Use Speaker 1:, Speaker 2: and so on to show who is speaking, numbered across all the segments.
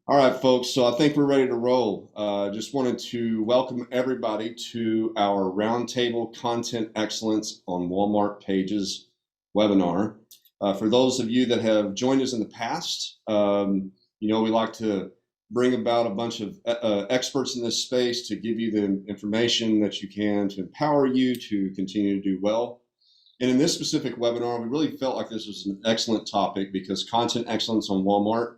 Speaker 1: All right, folks. So I think we're ready to roll. Just wanted to welcome everybody to our Roundtable Content Excellence on Walmart Pages webinar. For those of you that have joined us in the past, we like to bring about a bunch of experts in this space to give you the information that you can to empower you to continue to do well. And in this specific webinar, we really felt like this was an excellent topic because content excellence on Walmart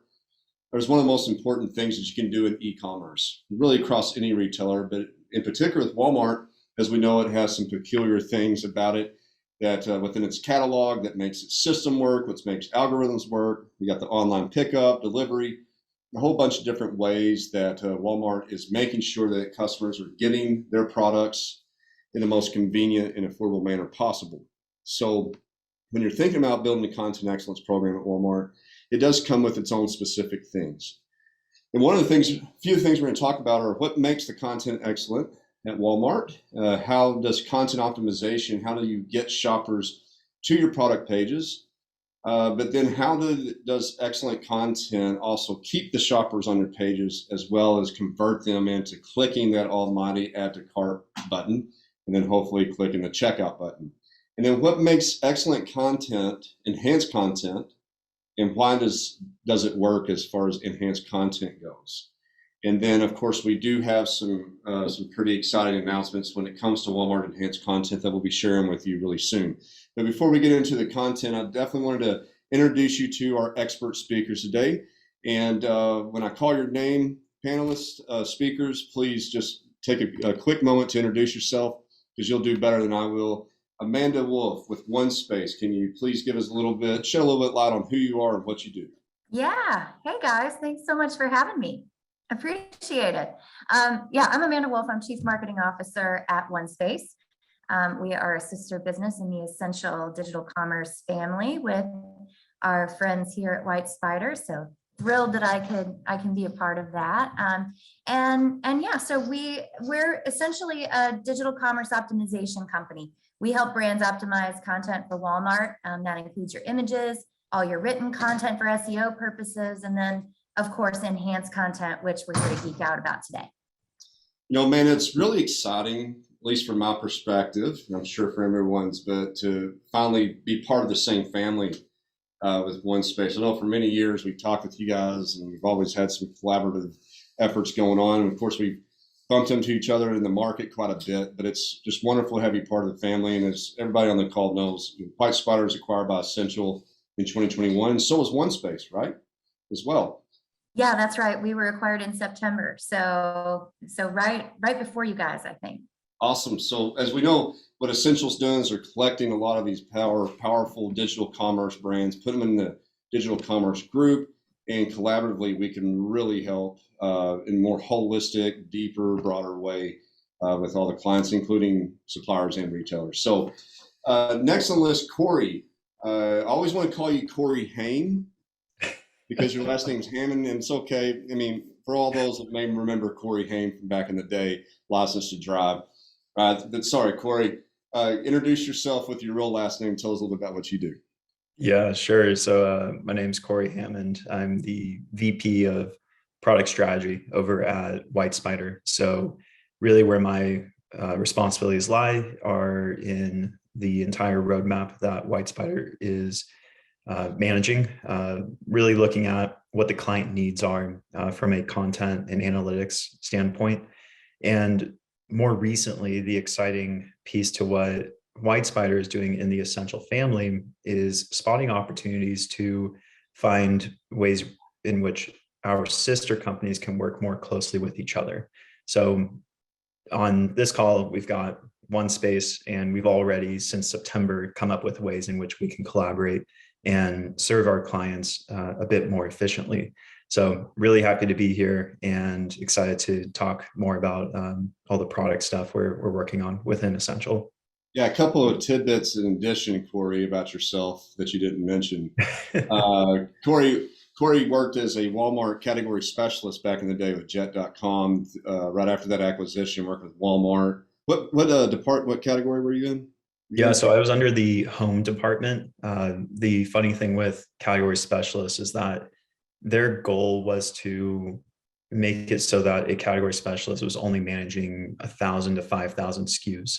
Speaker 1: is one of the most important things that you can do in e-commerce, really across any retailer, but in particular with Walmart, as we know, it has some peculiar things about it that within its catalog that makes its system work, which makes algorithms work. We got the online pickup, delivery, a whole bunch of different ways that Walmart is making sure that customers are getting their products in the most convenient and affordable manner possible. So when you're thinking about building a content excellence program at Walmart, it does come with its own specific things. And one of the things, a few things we're going to talk about are what makes the content excellent at Walmart. How does content optimization, how do you get shoppers to your product pages? But then how does excellent content also keep the shoppers on your pages as well as convert them into clicking that almighty add to cart button and then hopefully clicking the checkout button? And then what makes excellent content, enhanced content, and why does it work as far as enhanced content goes? And then, of course, we do have some pretty exciting announcements when it comes to Walmart enhanced content that we'll be sharing with you really soon. But before we get into the content, I definitely wanted to introduce you to our expert speakers today. And when I call your name, panelists, speakers, please just take a quick moment to introduce yourself because you'll do better than I will. Amanda Wolff with OneSpace. Can you please give us shed a little bit light on who you are and what you do?
Speaker 2: Yeah. Hey guys, thanks so much for having me. Appreciate it. I'm Amanda Wolff. I'm Chief Marketing Officer at OneSpace. We are a sister business in the essential digital commerce family with our friends here at WhyteSpyder. So thrilled that I can be a part of that. So we're essentially a digital commerce optimization company. We help brands optimize content for Walmart. That includes your images, all your written content for SEO purposes, and then, of course, enhanced content, which we're here to geek out about today.
Speaker 1: Man, it's really exciting, at least from my perspective, and I'm sure for everyone's, but to finally be part of the same family with OneSpace. I know for many years we've talked with you guys, and we've always had some collaborative efforts going on. And of course, we've bumped into each other in the market quite a bit, but it's just wonderful to have you part of the family. And as everybody on the call knows, WhyteSpyder was acquired by Essential in 2021, and so was OneSpace, right? As well.
Speaker 2: Yeah, that's right. We were acquired in September. So right before you guys, I think.
Speaker 1: Awesome. So as we know, what Essential's doing is they're collecting a lot of these powerful digital commerce brands, put them in the digital commerce group, and collaboratively we can really help in a more holistic, deeper, broader way with all the clients, including suppliers and retailers. So next on the list, Corey. I always want to call you Corey Haim because your last name's Hammond, and it's okay. I mean, for all those that may remember Corey Haim from back in the day, License to Drive. But sorry, Corey, introduce yourself with your real last name. Tell us a little bit about what you do.
Speaker 3: Yeah, sure. So my name's Corey Hammond. I'm the VP of product strategy over at WhyteSpyder. So really where my responsibilities lie are in the entire roadmap that WhyteSpyder is managing, really looking at what the client needs are from a content and analytics standpoint. And more recently, the exciting piece to what WhyteSpyder is doing in the Essential family is spotting opportunities to find ways in which our sister companies can work more closely with each other. So on this call, we've got OneSpace, and we've already since September come up with ways in which we can collaborate and serve our clients a bit more efficiently. So really happy to be here and excited to talk more about all the product stuff we're working on within Essential.
Speaker 1: Yeah, a couple of tidbits in addition, Corey, about yourself that you didn't mention. Corey worked as a Walmart category specialist back in the day with Jet.com. Right after that acquisition, worked with Walmart. What category were you in?
Speaker 3: Yeah, so I was under the home department. The funny thing with category specialists is that their goal was to make it so that a category specialist was only managing 1,000 to 5,000 SKUs.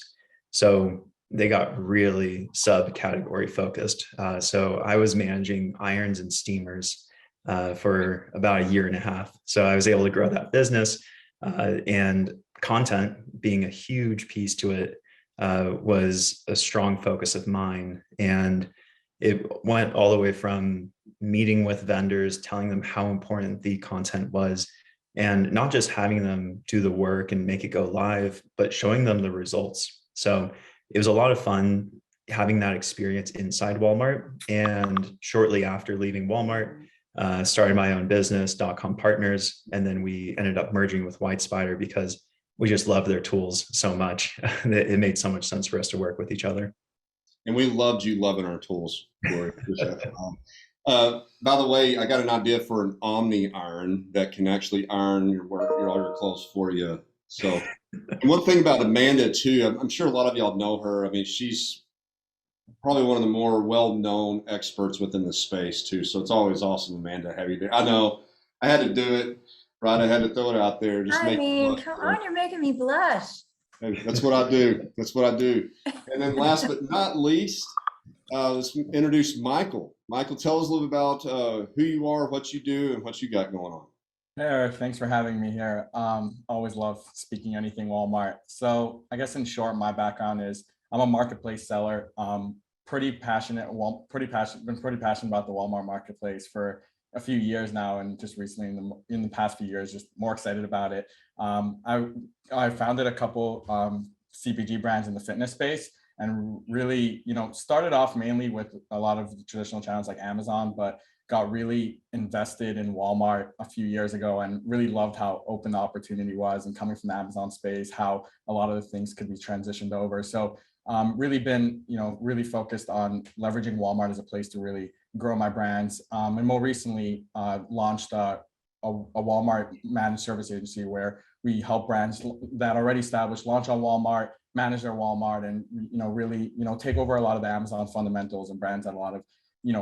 Speaker 3: So they got really subcategory focused. So I was managing irons and steamers for about a year and a half. So I was able to grow that business, and content being a huge piece to it was a strong focus of mine. And it went all the way from meeting with vendors, telling them how important the content was, and not just having them do the work and make it go live, but showing them the results. So it was a lot of fun having that experience inside Walmart. And shortly after leaving Walmart, started my own business, .com Partners, and then we ended up merging with WhyteSpyder because we just love their tools so much. It made so much sense for us to work with each other.
Speaker 1: And we loved you loving our tools, Corey. By the way, I got an idea for an Omni iron that can actually iron all your clothes for you. So, and one thing about Amanda too, I'm sure a lot of y'all know her. I mean, she's probably one of the more well-known experts within the space too. So it's always awesome, Amanda, to have you there. I know I had to do it, right? I had to throw it out there. Just
Speaker 2: I mean, come on, you're making me blush.
Speaker 1: That's what I do. That's what I do. And then last but not least, let's introduce Michael. Michael, tell us a little bit about who you are, what you do, and what you got going on.
Speaker 4: Hey Eric, thanks for having me here. Always love speaking anything Walmart. So I guess in short, my background is I'm a marketplace seller. Been pretty passionate about the Walmart marketplace for a few years now, and just recently in the past few years, just more excited about it. I founded a couple CPG brands in the fitness space, and really, started off mainly with a lot of the traditional channels like Amazon, but got really invested in Walmart a few years ago and really loved how open the opportunity was, and coming from the Amazon space, how a lot of the things could be transitioned over. So really been, really focused on leveraging Walmart as a place to really grow my brands. And more recently launched a Walmart managed service agency where we help brands that already established launch on Walmart, manage their Walmart, and really take over a lot of the Amazon fundamentals, and brands that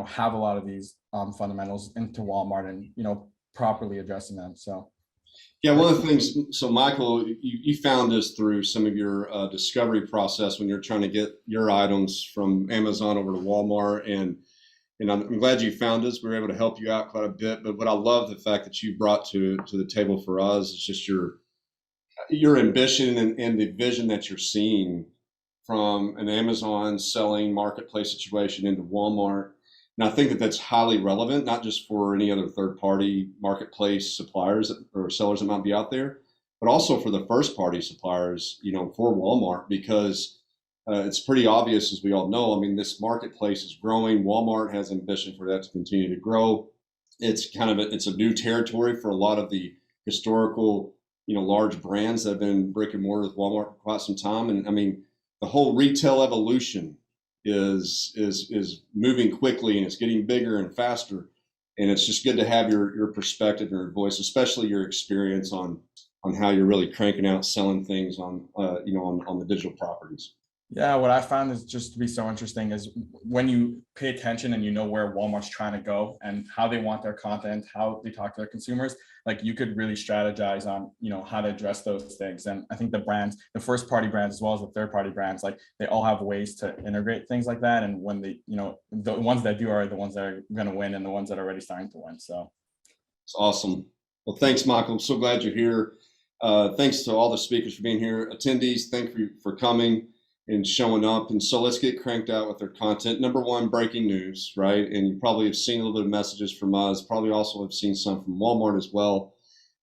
Speaker 4: have a lot of these fundamentals into Walmart, and properly addressing them. So
Speaker 1: yeah, one of the things, so Michael, you found us through some of your discovery process when you're trying to get your items from Amazon over to Walmart, and I'm glad you found us. We were able to help you out quite a bit. But what I love the fact that you brought to the table for us is just your ambition and the vision that you're seeing from an Amazon selling marketplace situation into Walmart. And I think that that's highly relevant, not just for any other third-party marketplace suppliers or sellers that might be out there, but also for the first-party suppliers, for Walmart, because it's pretty obvious, as we all know. I mean, this marketplace is growing. Walmart has ambition for that to continue to grow. It's it's a new territory for a lot of the historical, large brands that have been brick and mortar with Walmart for quite some time. And I mean, the whole retail evolution is moving quickly, and it's getting bigger and faster. And it's just good to have your perspective and your voice, especially your experience on how you're really cranking out selling things on the digital properties.
Speaker 4: Yeah, what I found is just to be so interesting is when you pay attention and where Walmart's trying to go and how they want their content, how they talk to their consumers, like you could really strategize on, how to address those things. And I think the brands, the first party brands, as well as the third party brands, like they all have ways to integrate things like that. And when they, the ones that do are the ones that are going to win, and the ones that are already starting to win. So
Speaker 1: it's awesome. Well, thanks, Michael. I'm so glad you're here. Thanks to all the speakers for being here. Attendees, thank you for coming and showing up. And so let's get cranked out with their content. Number one, breaking news, right? And you probably have seen a little bit of messages from us, probably also have seen some from Walmart as well.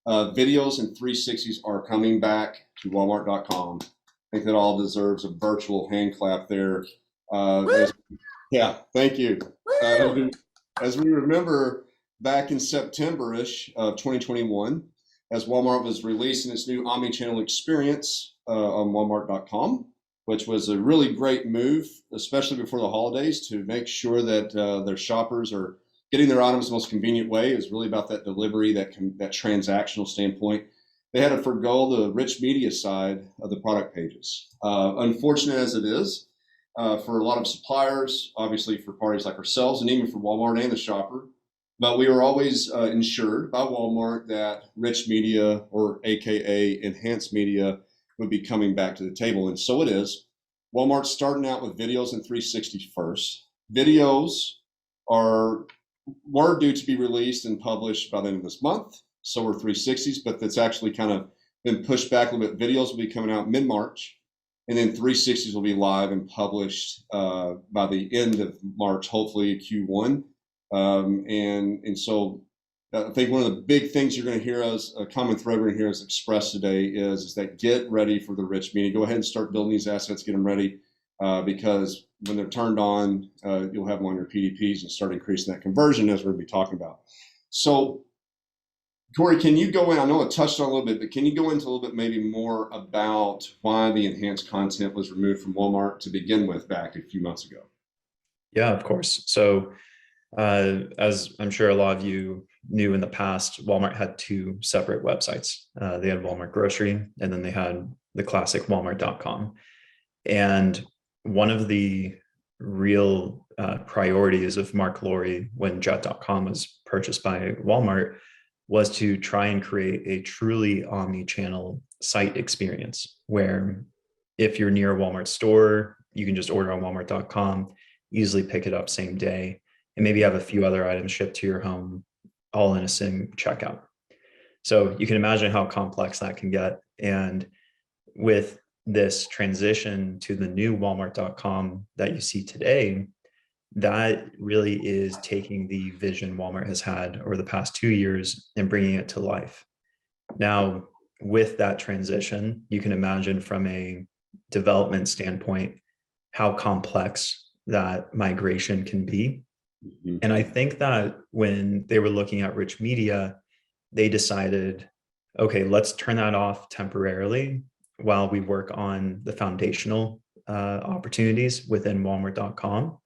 Speaker 1: Videos and 360s are coming back to Walmart.com. I think that all deserves a virtual hand clap there. Yeah, thank you. As we remember back in September-ish of 2021, as Walmart was releasing its new omni-channel experience on Walmart.com, which was a really great move, especially before the holidays, to make sure that their shoppers are getting their items the most convenient way. It was really about that delivery, that transactional standpoint. They had to forgo the rich media side of the product pages. Unfortunate as it is for a lot of suppliers, obviously for parties like ourselves, and even for Walmart and the shopper, But we were always ensured by Walmart that rich media, or AKA enhanced media, would be coming back to the table. And so it is. Walmart's starting out with videos in 360 first. Videos were due to be released and published by the end of this month. So we're 360s, but that's actually kind of been pushed back a little bit. Videos will be coming out mid-March, and then 360s will be live and published by the end of March, hopefully Q1. And so I think one of the big things you're going to hear us, a common thread we're going to hear us express today is that get ready for the rich media. Go ahead and start building these assets, get them ready, because when they're turned on, you'll have them on your PDPs and start increasing that conversion, as we're going to be talking about. So, Corey, can you go in? I know I touched on a little bit, but can you go into a little bit maybe more about why the enhanced content was removed from Walmart to begin with back a few months ago?
Speaker 3: Yeah, of course. So as I'm sure a lot of you knew in the past, Walmart had two separate websites. They had Walmart Grocery, and then they had the classic Walmart.com. And one of the real priorities of Mark Lowry when Jet.com was purchased by Walmart was to try and create a truly omni-channel site experience where if you're near a Walmart store, you can just order on Walmart.com, easily pick it up same day, and maybe have a few other items shipped to your home, all in a single checkout. So you can imagine how complex that can get. And with this transition to the new Walmart.com that you see today, that really is taking the vision Walmart has had over the past 2 years and bringing it to life. Now, with that transition, you can imagine from a development standpoint how complex that migration can be.
Speaker 1: Mm-hmm.
Speaker 3: And I think that when they were looking at rich media, they decided, okay, let's turn that off temporarily while we work on the foundational opportunities within Walmart.com.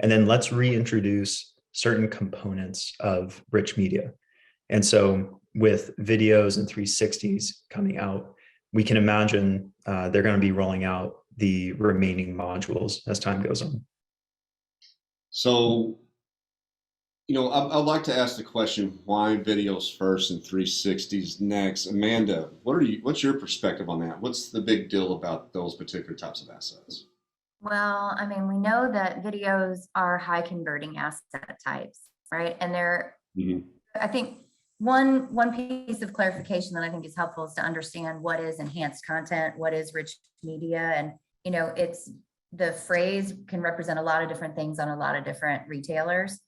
Speaker 3: And then let's reintroduce certain components of rich media. And so with videos and 360s coming out, we can imagine they're going to be rolling out the remaining modules as time goes on.
Speaker 1: So, I'd like to ask the question, why videos first and 360s next? Amanda, what's your perspective on that? What's the big deal about those particular types of assets?
Speaker 2: Well, I mean, we know that videos are high converting asset types, right? And I think one piece of clarification that I think is helpful is to understand what is enhanced content, what is rich media. And, it's the phrase can represent a lot of different things on a lot of different retailers.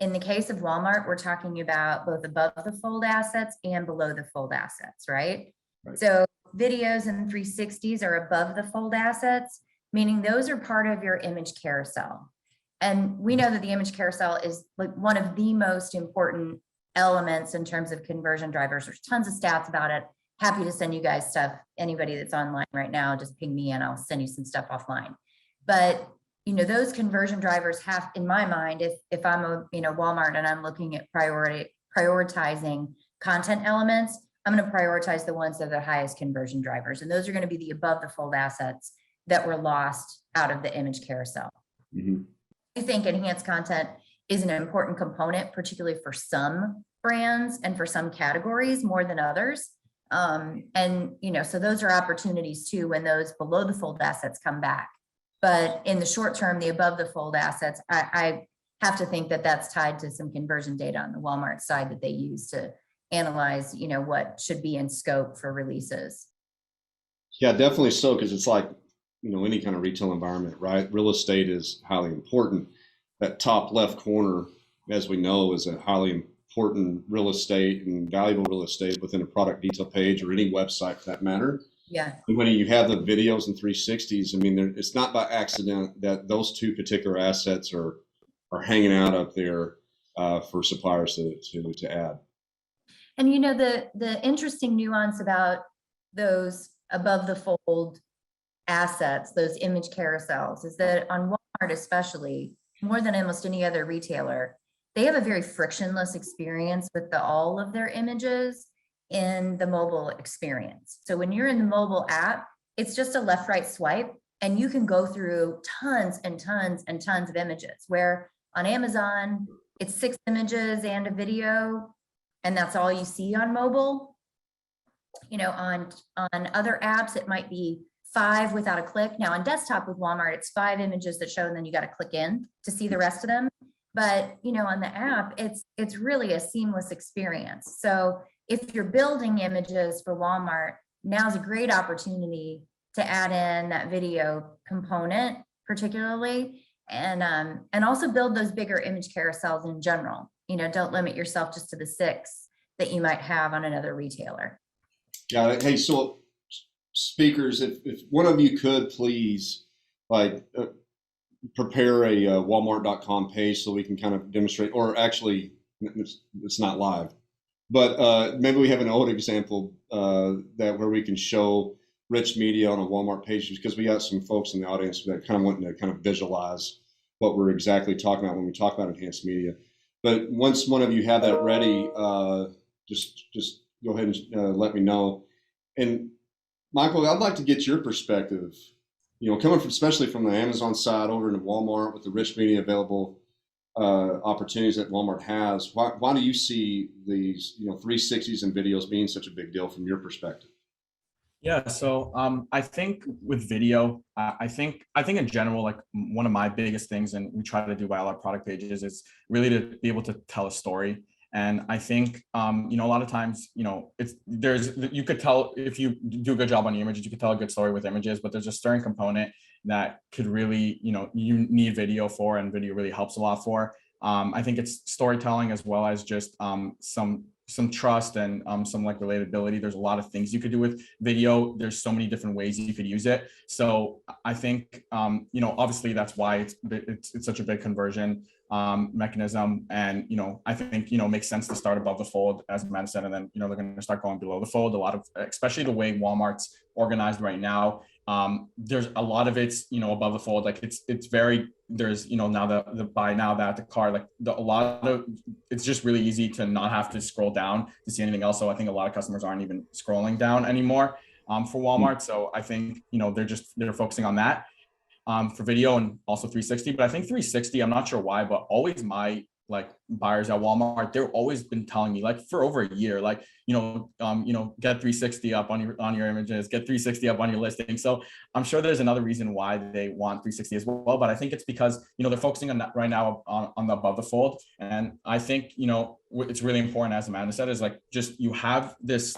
Speaker 2: In the case of Walmart, we're talking about both above the fold assets and below the fold assets, right? So videos and 360s are above the fold assets, meaning those are part of your image carousel. And we know that the image carousel is like one of the most important elements in terms of conversion drivers. There's tons of stats about it. Happy to send you guys stuff. Anybody that's online right now, just ping me and I'll send you some stuff offline. But those conversion drivers have, in my mind, if I'm a Walmart and I'm looking at prioritizing content elements, I'm going to prioritize the ones that are the highest conversion drivers. And those are going to be the above the fold assets that were lost out of the image carousel.
Speaker 1: Mm-hmm.
Speaker 2: I think enhanced content is an important component, particularly for some brands and for some categories more than others. So those are opportunities too when those below the fold assets come back. But in the short term, the above the fold assets, I have to think that that's tied to some conversion data on the Walmart side that they use to analyze, what should be in scope for releases.
Speaker 1: Yeah, definitely so, because it's like, any kind of retail environment, right? Real estate is highly important. That top left corner, as we know, is a highly important real estate and valuable real estate within a product detail page or any website for that matter.
Speaker 2: Yeah.
Speaker 1: And when you have the videos and 360s, I mean, it's not by accident that those two particular assets are hanging out up there for suppliers to add.
Speaker 2: And the interesting nuance about those above the fold assets, those image carousels, is that on Walmart especially, more than almost any other retailer, they have a very frictionless experience with all of their images in the mobile experience. So when you're in the mobile app, it's just a left, right swipe, and you can go through tons and tons and tons of images, where on Amazon, it's 6 images and a video, and that's all you see on mobile. You know, on other apps, it might be 5 without a click. Now on desktop with Walmart, it's 5 images that show, and then you got to click in to see the rest of them. But, you know, on the app, it's really a seamless experience. So if you're building images for Walmart, now's a great opportunity to add in that video component, particularly, and also build those bigger image carousels in general. You know, don't limit yourself just to the 6 that you might have on another retailer.
Speaker 1: Got it. Hey, so speakers, if one of you could please prepare a Walmart.com page so we can kind of demonstrate, or actually it's not live, but maybe we have an old example where we can show rich media on a Walmart page, because we got some folks in the audience that kind of want to kind of visualize what we're exactly talking about when we talk about enhanced media. But once one of you have that ready, just go ahead and let me know. And Michael, I'd like to get your perspective, you know, coming from, especially from the Amazon side over into Walmart with the rich media available opportunities that Walmart has. Why do you see these, you know, 360s and videos being such a big deal from your perspective?
Speaker 4: Yeah, so I think with video, I think in general, like one of my biggest things, and we try to do by all our product pages, is really to be able to tell a story. And I think you know, a lot of times, you know, you could tell, if you do a good job on the images, you could tell a good story with images, but there's a certain component that could really, you know, you need video for, and video really helps a lot for. I think it's storytelling, as well as just some trust and some like relatability. There's a lot of things you could do with video. There's so many different ways you could use it. So I think, you know, obviously that's why it's such a big conversion mechanism. And, you know, I think, you know, it makes sense to start above the fold, as Amanda said, and then, you know, they're going to start going below the fold. A lot of, especially the way Walmart's organized right now, there's a lot of it's, you know, above the fold. Like it's very, there's, you know, now the buy now that the car, like a lot of, it's just really easy to not have to scroll down to see anything else. So I think a lot of customers aren't even scrolling down anymore for Walmart. So I think, you know, they're focusing on that for video, and also 360. But I think 360, I'm not sure why, but always my like buyers at Walmart, they've always been telling me, like for over a year, like, you know, get 360 up on your images, get 360 up on your listing. So I'm sure there's another reason why they want 360 as well, but I think it's because, you know, they're focusing on that right now on the above the fold. And I think, you know, it's really important, as Amanda said, is like, just you have this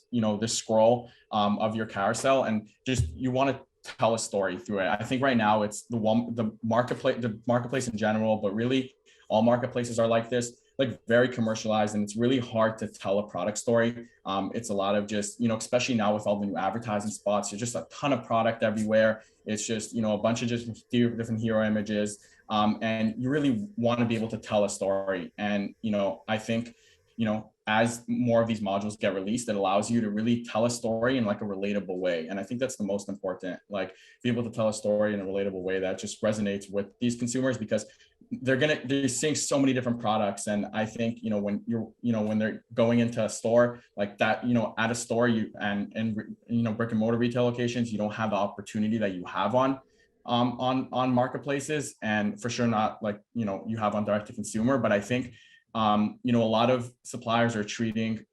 Speaker 4: you know, this scroll of your carousel, and just you want to tell a story through it. I think right now it's the marketplace in general, but really all marketplaces are like this, like very commercialized, and it's really hard to tell a product story. It's a lot of just, you know, especially now with all the new advertising spots, there's just a ton of product everywhere. It's just, you know, a bunch of just different hero images. And you really want to be able to tell a story. And, you know, I think, you know, as more of these modules get released, it allows you to really tell a story in like a relatable way. And I think that's the most important, like be able to tell a story in a relatable way that just resonates with these consumers, because they're seeing so many different products. And I think, you know, when they're going into a store like that, you know, at a store, and you know, brick and mortar retail locations, you don't have the opportunity that you have on marketplaces, and for sure not like, you know, you have on direct to consumer. But I think you know, a lot of suppliers are treating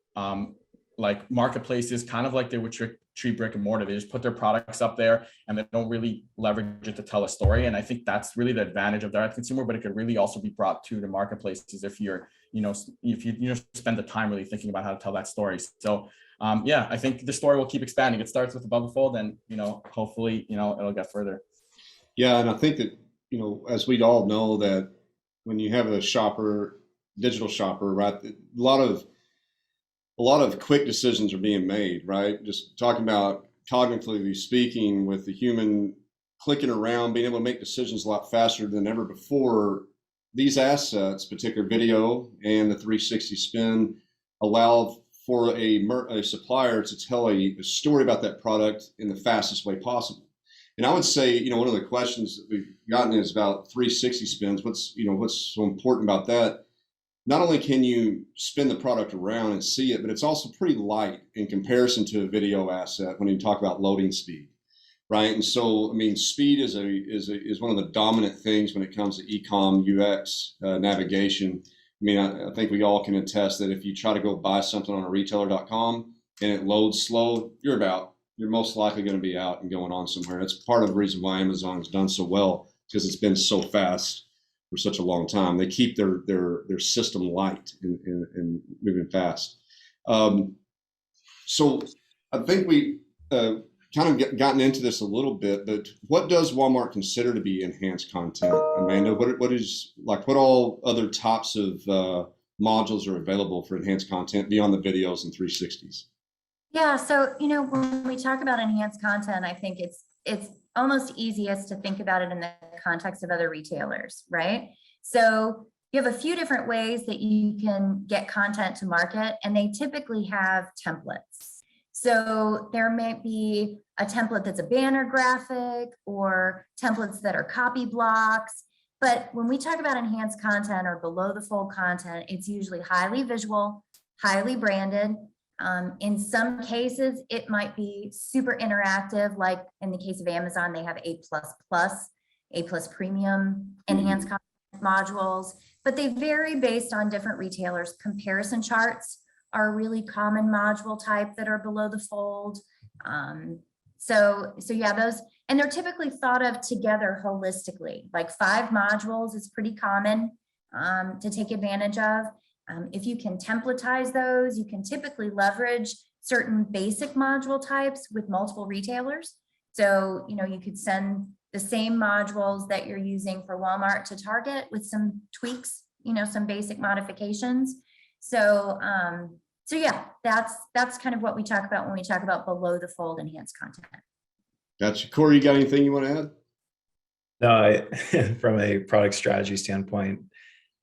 Speaker 4: like marketplaces kind of like they would treat brick and mortar. They just put their products up there, and they don't really leverage it to tell a story. And I think that's really the advantage of direct consumer, but it could really also be brought to the marketplaces if you're, you know, if you spend the time really thinking about how to tell that story. So yeah, I think the story will keep expanding. It starts with above the fold, and, you know, hopefully, you know, it'll get further.
Speaker 1: Yeah, and I think that, you know, as we all know, that when you have a digital shopper, right, a lot of quick decisions are being made, right? Just talking about cognitively speaking, with the human clicking around, being able to make decisions a lot faster than ever before. These assets, particular video and the 360 spin, allow for a supplier to tell a story about that product in the fastest way possible. And I would say, you know, one of the questions that we've gotten is about 360 spins. What's so important about that? Not only can you spin the product around and see it, but it's also pretty light in comparison to a video asset when you talk about loading speed. right? And so, I mean, speed is one of the dominant things when it comes to e-com UX navigation. I mean, I think we all can attest that if you try to go buy something on a retailer.com and it loads slow, you're most likely going to be out and going on somewhere. That's part of the reason why Amazon has done so well, because it's been so fast for such a long time. They keep their system light and moving fast. So I think we kind of gotten into this a little bit, but what does Walmart consider to be enhanced content, Amanda? What all other types of modules are available for enhanced content beyond the videos and 360s?
Speaker 2: Yeah, so when we talk about enhanced content, I think it's almost easiest to think about it in the context of other retailers, right? So you have a few different ways that you can get content to market, and they typically have templates. So there may be a template that's a banner graphic or templates that are copy blocks. But when we talk about enhanced content or below the fold content, it's usually highly visual, highly branded. In some cases, it might be super interactive, like in the case of Amazon, they have A++, A+ premium enhanced content modules, but they vary based on different retailers. Comparison charts are a really common module type that are below the fold. So yeah, those, and they're typically thought of together holistically. Like 5 modules is pretty common to take advantage of. If you can templatize those, you can typically leverage certain basic module types with multiple retailers. So, you could send the same modules that you're using for Walmart to Target with some tweaks, some basic modifications. So yeah, that's kind of what we talk about when we talk about below the fold enhanced content.
Speaker 1: Gotcha. Corey, you got anything you want to add?
Speaker 3: No, from a product strategy standpoint,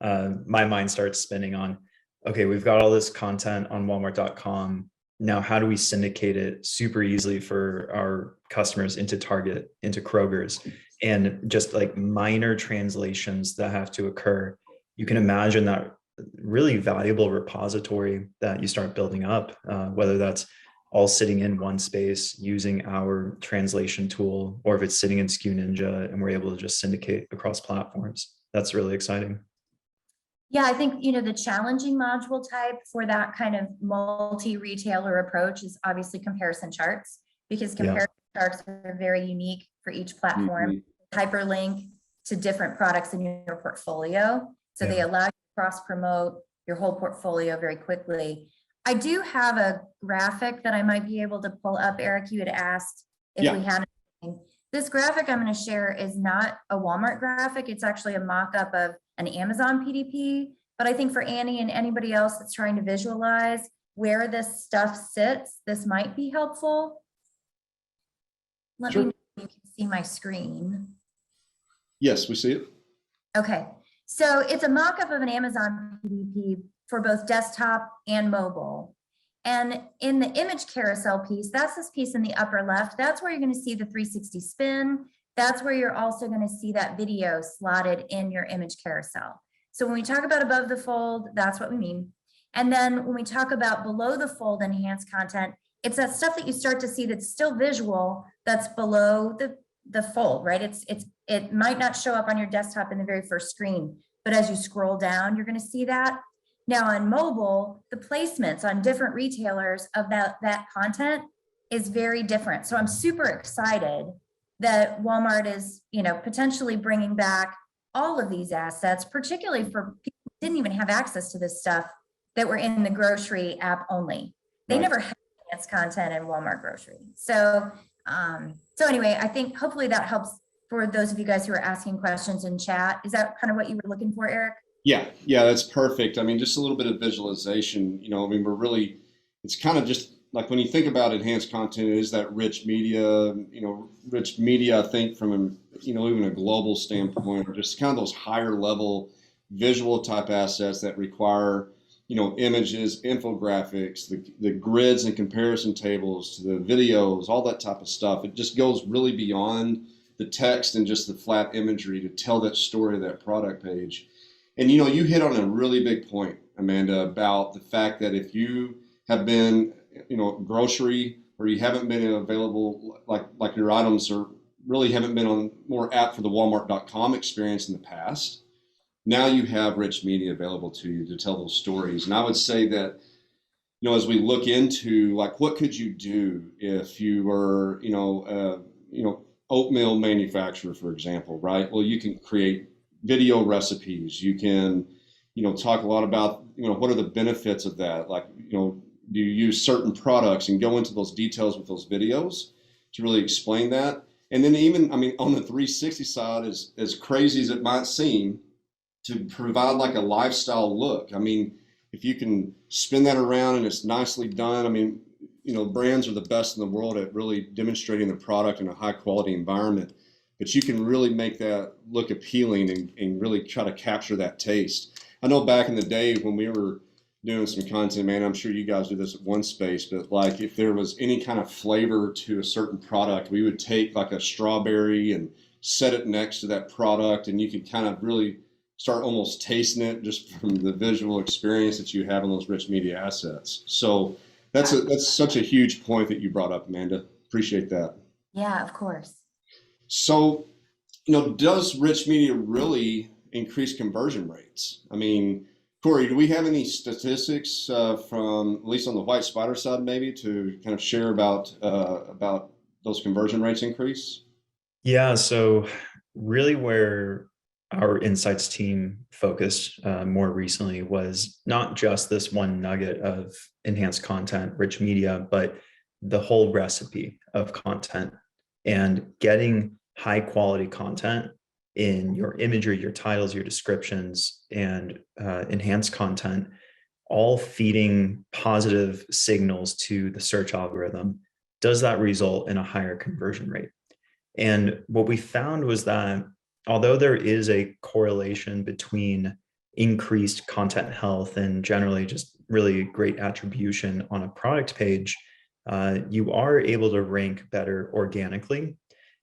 Speaker 3: my mind starts spinning on, okay, we've got all this content on Walmart.com. Now, how do we syndicate it super easily for our customers into Target, into Kroger's, and just like minor translations that have to occur? You can imagine that really valuable repository that you start building up, whether that's all sitting in OneSpace using our translation tool, or if it's sitting in SKU Ninja and we're able to just syndicate across platforms. That's really exciting.
Speaker 2: Yeah, I think, the challenging module type for that kind of multi-retailer approach is obviously comparison charts, because comparison charts are very unique for each platform. Hyperlink to different products in your portfolio. So they allow you to cross-promote your whole portfolio very quickly. I do have a graphic that I might be able to pull up. Eric, you had asked if we had anything. This graphic I'm going to share is not a Walmart graphic. It's actually a mock-up of an Amazon PDP. But I think for Annie and anybody else that's trying to visualize where this stuff sits, this might be helpful. Let me know if you can see my screen.
Speaker 1: Yes, we see it.
Speaker 2: Okay, so it's a mock-up of an Amazon PDP for both desktop and mobile. And in the image carousel piece, that's this piece in the upper left. That's where you're going to see the 360 spin. That's where you're also going to see that video slotted in your image carousel. So when we talk about above the fold, that's what we mean. And then when we talk about below the fold enhanced content, it's that stuff that you start to see that's still visual, that's below the fold, right? It might not show up on your desktop in the very first screen, but as you scroll down, you're going to see that. Now on mobile, the placements on different retailers of that content is very different. So I'm super excited that Walmart is, potentially bringing back all of these assets, particularly for people who didn't even have access to this stuff that were in the grocery app only. They never had advanced content in Walmart grocery. So anyway, I think hopefully that helps for those of you guys who are asking questions in chat. Is that kind of what you were looking for, Eric?
Speaker 1: Yeah, that's perfect. I mean, just a little bit of visualization, it's kind of just like when you think about enhanced content, it is that rich media, I think from, even a global standpoint, or just kind of those higher level visual type assets that require, images, infographics, the grids and comparison tables, the videos, all that type of stuff. It just goes really beyond the text and just the flat imagery to tell that story of that product page. And, you hit on a really big point, Amanda, about the fact that if you have been, grocery or you haven't been available, like your items are really haven't been on more apt for the Walmart.com experience in the past. Now you have rich media available to you to tell those stories. And I would say that, as we look into like, what could you do if you were, oatmeal manufacturer, for example, right? Well, you can create video recipes. You can, talk a lot about, what are the benefits of that? Like, do you use certain products and go into those details with those videos to really explain that? And then even, on the 360 side, as crazy as it might seem, to provide like a lifestyle look. If you can spin that around and it's nicely done, brands are the best in the world at really demonstrating the product in a high quality environment, but you can really make that look appealing and really try to capture that taste. I know back in the day when we were doing some content, man, I'm sure you guys do this at OneSpace, but like if there was any kind of flavor to a certain product, we would take like a strawberry and set it next to that product, and you could kind of really start almost tasting it just from the visual experience that you have in those rich media assets. So that's such a huge point that you brought up, Amanda. Appreciate that.
Speaker 2: Yeah, of course.
Speaker 1: So, does rich media really increase conversion rates? Corey, do we have any statistics from, at least on the WhyteSpyder side, maybe to kind of share about those conversion rates increase?
Speaker 3: Yeah, so really where our insights team focused more recently was not just this one nugget of enhanced content, rich media, but the whole recipe of content, and getting high quality content in your imagery, your titles, your descriptions, and enhanced content, all feeding positive signals to the search algorithm. Does that result in a higher conversion rate? And what we found was that although there is a correlation between increased content health and generally just really great attribution on a product page, you are able to rank better organically.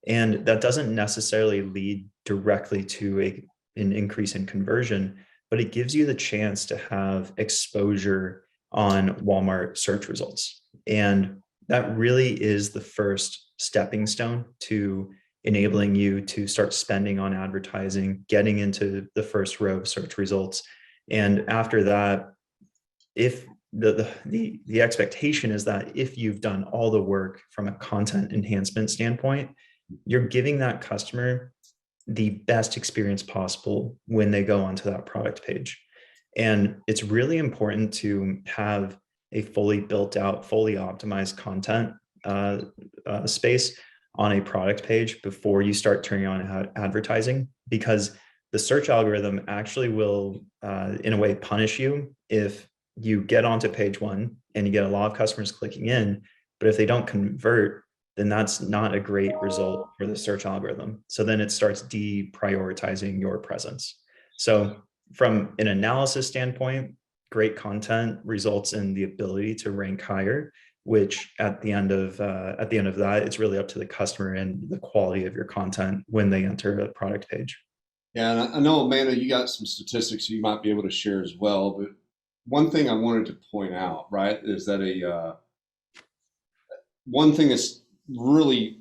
Speaker 3: And that doesn't necessarily lead directly to an increase in conversion, but it gives you the chance to have exposure on Walmart search results. And that really is the first stepping stone to enabling you to start spending on advertising, getting into the first row of search results. And after that, if the expectation is that if you've done all the work from a content enhancement standpoint, you're giving that customer the best experience possible when they go onto that product page. And it's really important to have a fully built out, fully optimized content space on a product page before you start turning on advertising, because the search algorithm actually will, in a way, punish you if you get onto page one and you get a lot of customers clicking in, but if they don't convert, then that's not a great result for the search algorithm. So then it starts deprioritizing your presence. So from an analysis standpoint, great content results in the ability to rank higher, which at the end of that, it's really up to the customer and the quality of your content when they enter a product page.
Speaker 1: Yeah, and I know, Amanda, you got some statistics you might be able to share as well, but one thing I wanted to point out, right, is that one thing that's really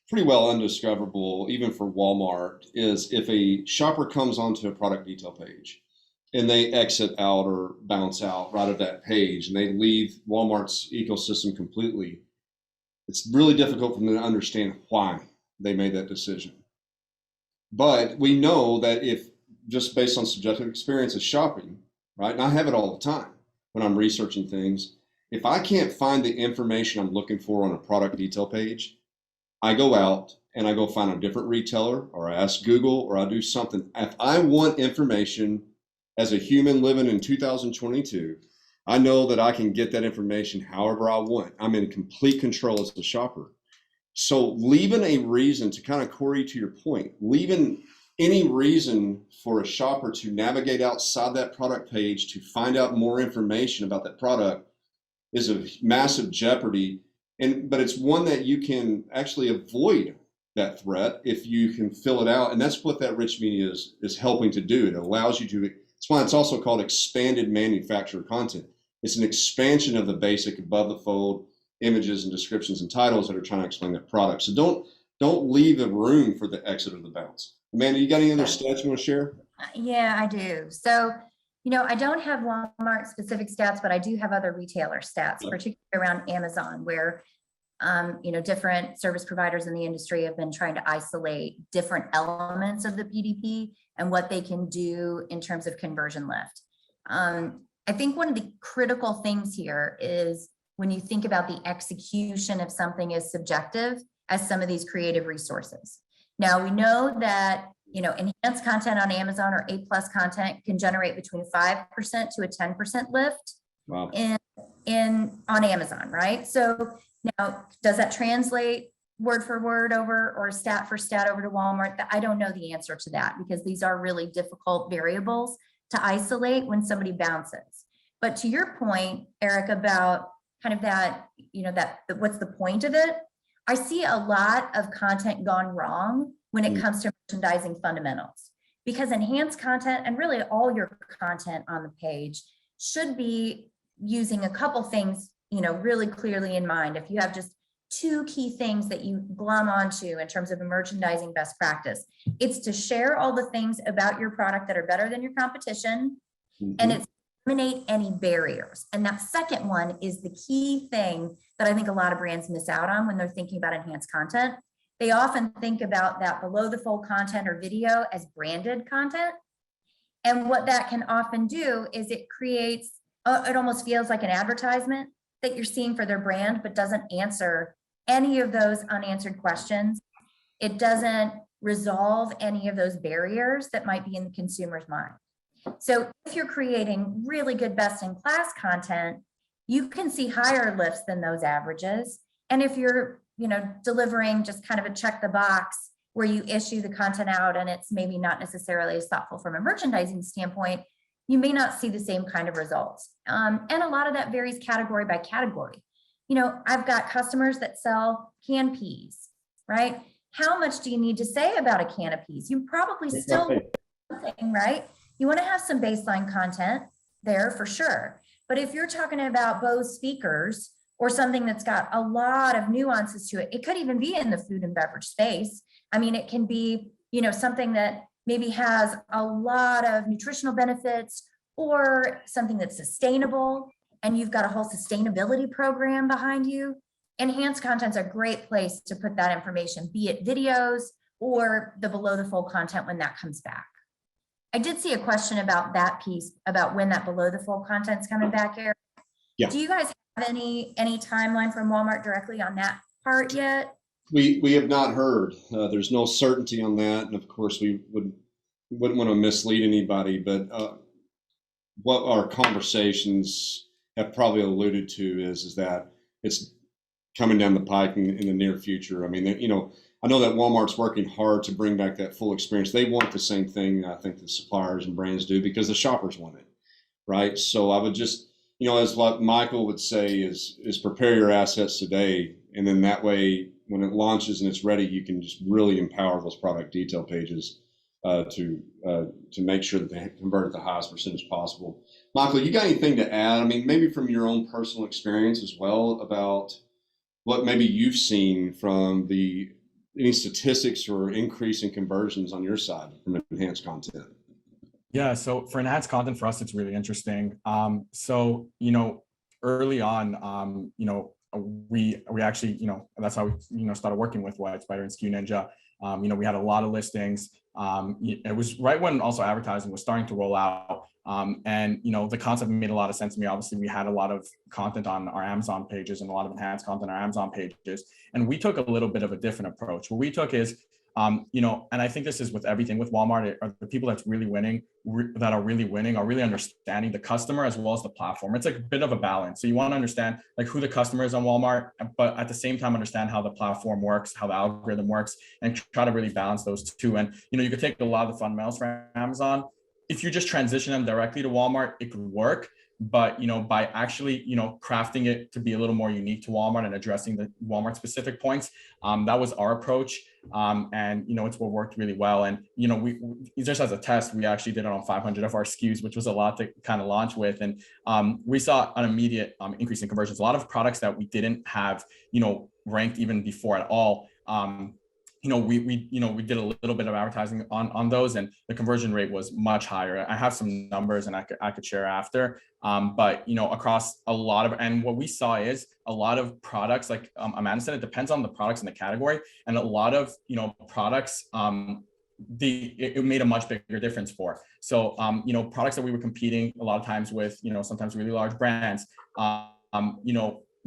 Speaker 1: pretty well undiscoverable, even for Walmart, is if a shopper comes onto a product detail page and they exit out or bounce out right of that page and they leave Walmart's ecosystem completely, it's really difficult for them to understand why they made that decision. But we know that if, just based on subjective experience of shopping, right, and I have it all the time when I'm researching things, if I can't find the information I'm looking for on a product detail page, I go out and I go find a different retailer, or I ask Google, or I do something. If I want information as a human living in 2022, I know that I can get that information however I want. I'm in complete control as a shopper. So leaving a reason to kind of, Corey, to your point, leaving any reason for a shopper to navigate outside that product page to find out more information about that product is a massive jeopardy. But it's one that you can actually avoid that threat if you can fill it out. And that's what that rich media is helping to do. It allows you to, that's why it's also called expanded manufacturer content. It's an expansion of the basic above the fold images and descriptions and titles that are trying to explain that product. So don't leave a room for the exit or the bounce. Amanda, you got any other stats you want to share?
Speaker 2: Yeah, I do. So, I don't have Walmart specific stats, but I do have other retailer stats, particularly around Amazon, where different service providers in the industry have been trying to isolate different elements of the PDP and what they can do in terms of conversion lift. I think one of the critical things here is when you think about the execution of something as subjective as some of these creative resources. Now, we know that enhanced content on Amazon or A+ content can generate between 5% to a 10% lift.
Speaker 1: Wow.
Speaker 2: on Amazon, right? So now, does that translate word for word over or stat for stat over to Walmart? I don't know the answer to that, because these are really difficult variables to isolate when somebody bounces. But to your point, Eric, about kind of that, what's the point of it? I see a lot of content gone wrong when it comes to merchandising fundamentals, because enhanced content and really all your content on the page should be using a couple things, really clearly in mind. If you have just two key things that you glom onto in terms of a merchandising best practice, it's to share all the things about your product that are better than your competition, and it's eliminate any barriers. And that second one is the key thing that I think a lot of brands miss out on when they're thinking about enhanced content. They often think about that below the fold content or video as branded content. And what that can often do is it creates, it almost feels like an advertisement that you're seeing for their brand, but doesn't answer any of those unanswered questions. It doesn't resolve any of those barriers that might be in the consumer's mind. So if you're creating really good best-in-class content, you can see higher lifts than those averages. And if you're, delivering just kind of a check the box where you issue the content out and it's maybe not necessarily as thoughtful from a merchandising standpoint, you may not see the same kind of results. And a lot of that varies category by category. I've got customers that sell canned peas, right? How much do you need to say about a can of peas? You probably still, right? You want to have some baseline content there for sure. But if you're talking about Bose speakers or something that's got a lot of nuances to it, it could even be in the food and beverage space. I mean, it can be, something that maybe has a lot of nutritional benefits, or something that's sustainable and you've got a whole sustainability program behind you. Enhanced content's a great place to put that information, be it videos or the below the fold content when that comes back. I did see a question about that piece, about when that below the fold content's coming back here.
Speaker 1: Yeah.
Speaker 2: Do you guys have any timeline from Walmart directly on that part yet?
Speaker 1: We have not heard. There's no certainty on that, and of course we wouldn't want to mislead anybody. But what our conversations have probably alluded to is that it's coming down the pike in the near future. I mean, I know that Walmart's working hard to bring back that full experience. They want the same thing I think the suppliers and brands do, because the shoppers want it, right? So I would just, as what Michael would say is prepare your assets today, and then that way when it launches and it's ready, you can just really empower those product detail pages to make sure that they convert at the highest percentage possible. Michael, you got anything to add? I mean, maybe from your own personal experience as well, about what maybe you've seen from any statistics or increase in conversions on your side from enhanced content?
Speaker 4: Yeah, so for enhanced content, for us, it's really interesting. So, early on, we actually, that's how we, started working with WhyteSpyder and SKU Ninja. We had a lot of listings. It was right when also advertising was starting to roll out. And, the concept made a lot of sense to me. Obviously, we had a lot of content on our Amazon pages and a lot of enhanced content on our Amazon pages. And we took a little bit of a different approach. What we took is, and I think this is with everything with Walmart, are the people that's really winning, are really understanding the customer as well as the platform. It's like a bit of a balance. So you want to understand like who the customer is on Walmart, but at the same time, understand how the platform works, how the algorithm works, and try to really balance those two. And, you could take a lot of the fundamentals from Amazon. If you just transition them directly to Walmart, it could work. but, by actually, crafting it to be a little more unique to Walmart and addressing the Walmart specific points, that was our approach. And, it's what worked really well. And, we just as a test, we actually did it on 500 of our SKUs, which was a lot to kind of launch with. And we saw an immediate increase in conversions. A lot of products that we didn't have, ranked even before at all. We did a little bit of advertising on those, and the conversion rate was much higher. I have some numbers and I could share after. But across a lot of, and what we saw is a lot of products, like Amanda said, it depends on the products in the category, and a lot of products it made a much bigger difference for. So products that we were competing a lot of times with, sometimes really large brands,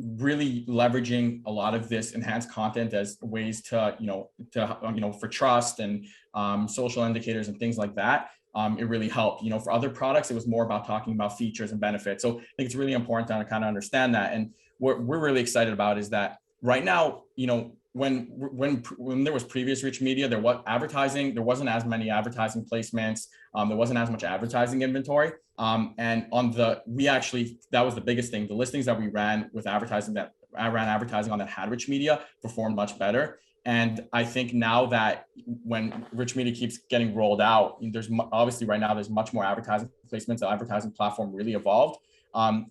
Speaker 4: really leveraging a lot of this enhanced content as ways to, for trust and social indicators and things like that. It really helped. For other products, it was more about talking about features and benefits. So I think it's really important to kind of understand that. And what we're really excited about is that right now, when there was previous rich media, there was advertising, there wasn't as many advertising placements, there wasn't as much advertising inventory. And that was the biggest thing. The listings that we ran with advertising that I ran advertising on that had rich media performed much better. And I think now that when rich media keeps getting rolled out, there's obviously right now there's much more advertising placements. The advertising platform really evolved.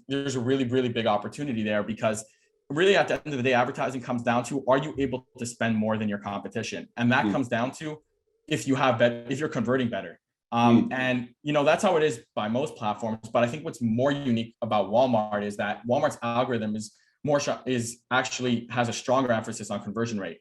Speaker 4: There's a really, really big opportunity there, because really at the end of the day, advertising comes down to, are you able to spend more than your competition? And that comes down to if you're converting better. And that's how it is by most platforms. But I think what's more unique about Walmart is that Walmart's algorithm actually has a stronger emphasis on conversion rate.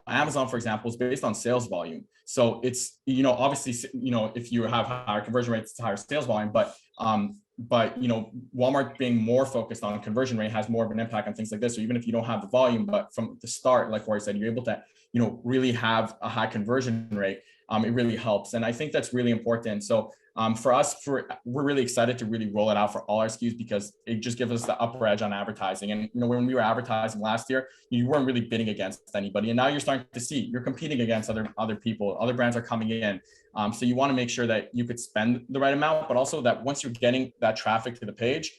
Speaker 4: Amazon, for example, is based on sales volume. So it's, obviously, if you have higher conversion rates, it's higher sales volume, but Walmart being more focused on conversion rate has more of an impact on things like this. So even if you don't have the volume, but from the start, like Corey said, you're able to, really have a high conversion rate. It really helps. And I think that's really important. So for us, we're really excited to really roll it out for all our SKUs, because it just gives us the upper edge on advertising. And, when we were advertising last year, you weren't really bidding against anybody. And now you're starting to see you're competing against other people, other brands are coming in. So you want to make sure that you could spend the right amount, but also that once you're getting that traffic to the page,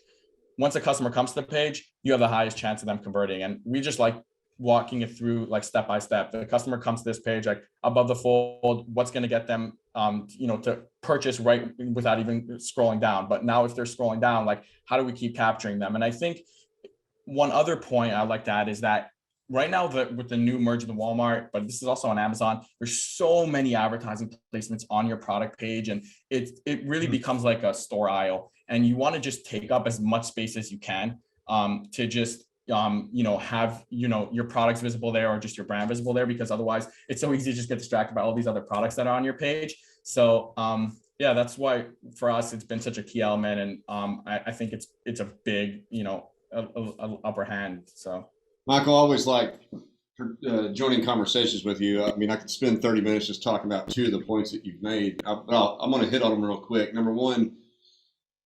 Speaker 4: once a customer comes to the page, you have the highest chance of them converting. And we just like walking it through like step by step. The customer comes to this page, like above the fold, what's going to get them to purchase right without even scrolling down. But now if they're scrolling down, like how do we keep capturing them? And I think one other point I'd like to add is that right now with the new merge of the Walmart, but this is also on Amazon, there's so many advertising placements on your product page, and it really becomes like a store aisle, and you want to just take up as much space as you can to just have your products visible there, or just your brand visible there, because otherwise it's so easy to just get distracted by all these other products that are on your page. So that's why for us it's been such a key element, and I think it's a big upper hand. So
Speaker 1: Michael, I always like joining conversations with you. I mean, I could spend 30 minutes just talking about two of the points that you've made. I'm going to hit on them real quick. Number one,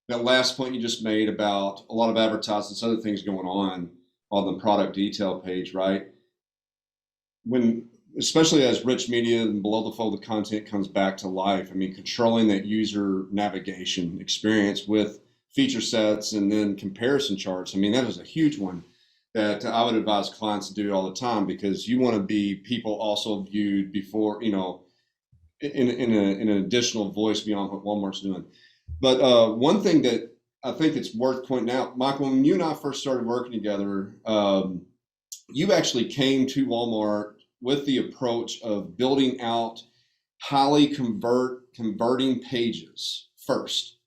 Speaker 1: that last point you just made about a lot of advertisements, other things going on the product detail page, right? Especially as rich media and below the fold, the content comes back to life. I mean, controlling that user navigation experience with feature sets and then comparison charts. I mean, that is a huge one that I would advise clients to do all the time, because you want to be people also viewed before, in an additional voice beyond what Walmart's doing. But one thing that I think it's worth pointing out, Michael, when you and I first started working together, you actually came to Walmart with the approach of building out highly converting pages first,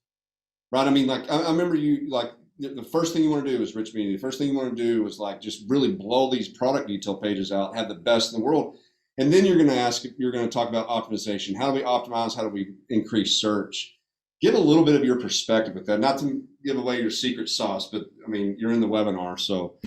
Speaker 1: right? I mean, like I remember you like the first thing you want to do is rich media. The first thing you want to do is like just really blow these product detail pages out, have the best in the world. And then you're going to talk about optimization. How do we optimize? How do we increase search? Give a little bit of your perspective with that, not to give away your secret sauce, but I mean, you're in the webinar, so.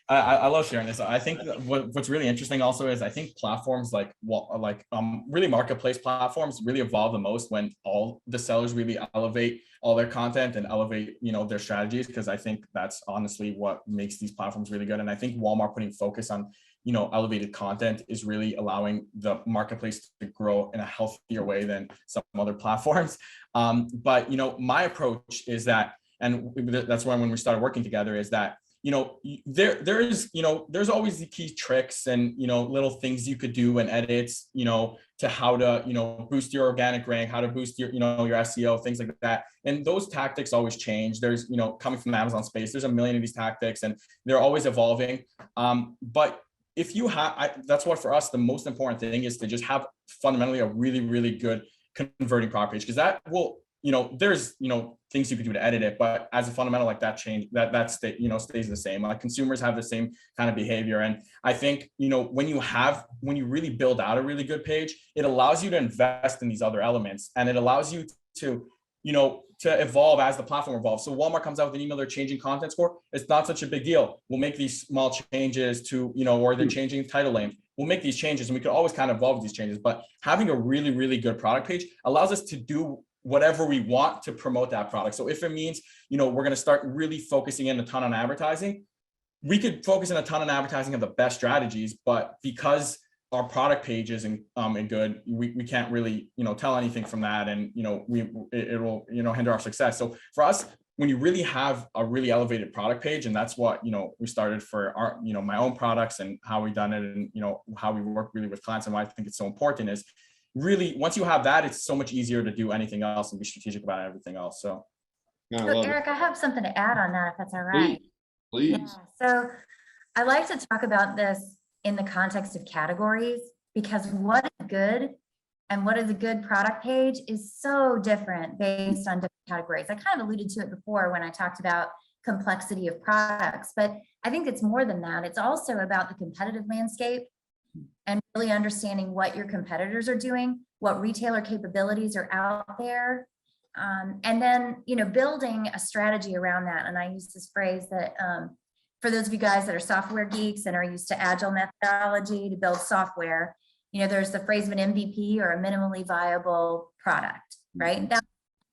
Speaker 4: I love sharing this. I think that what's really interesting also is I think platforms like really marketplace platforms really evolve the most when all the sellers really elevate all their content and elevate, you know, their strategies, because I think that's honestly what makes these platforms really good. And I think Walmart putting focus on, you know, elevated content is really allowing the marketplace to grow in a healthier way than some other platforms. But you know, my approach is that, and that's why when we started working together, is that, you know, there's always the key tricks and, you know, little things you could do and edits, you know, to how to, you know, boost your organic rank, how to boost your, you know, your SEO, things like that. And those tactics always change. There's, you know, coming from the Amazon space, there's a million of these tactics and they're always evolving. But if you have, that's what for us, the most important thing is to just have fundamentally a really, really good converting product page, because that will, you know, there's, you know, things you could do to edit it, but as a fundamental like that change, you know, stays the same. Like consumers have the same kind of behavior. And I think, you know, when you really build out a really good page, it allows you to invest in these other elements, and it allows you to, you know, to evolve as the platform evolves. So Walmart comes out with an email, they're changing content score. It's not such a big deal. We'll make these small changes to, you know, or they're changing title name. We'll make these changes and we could always kind of evolve these changes, but having a really, really good product page allows us to do whatever we want to promote that product. So if it means, you know, we're going to start really focusing in a ton on advertising, we could focus in a ton on advertising of the best strategies, but because our product page isn't good, we can't really, you know, tell anything from that. And, you know, it will, you know, hinder our success. So for us, when you really have a really elevated product page, and that's what, you know, we started for our, you know, my own products and how we done it, and, you know, how we work really with clients, and why I think it's so important is really, once you have that, it's so much easier to do anything else and be strategic about everything else. So,
Speaker 1: Yeah, I
Speaker 2: So
Speaker 1: love
Speaker 2: Eric, I have something to add on that, if that's all right.
Speaker 1: it. Please.
Speaker 2: Yeah, so I like to talk about this in the context of categories, because what is good and what is a good product page is so different based on different categories. I kind of alluded to it before when I talked about complexity of products, but I think it's more than that. It's also about the competitive landscape and really understanding what your competitors are doing, what retailer capabilities are out there. And then, you know, building a strategy around that. And I use this phrase that for those of you guys that are software geeks and are used to agile methodology to build software, you know, there's the phrase of an MVP, or a minimally viable product, right?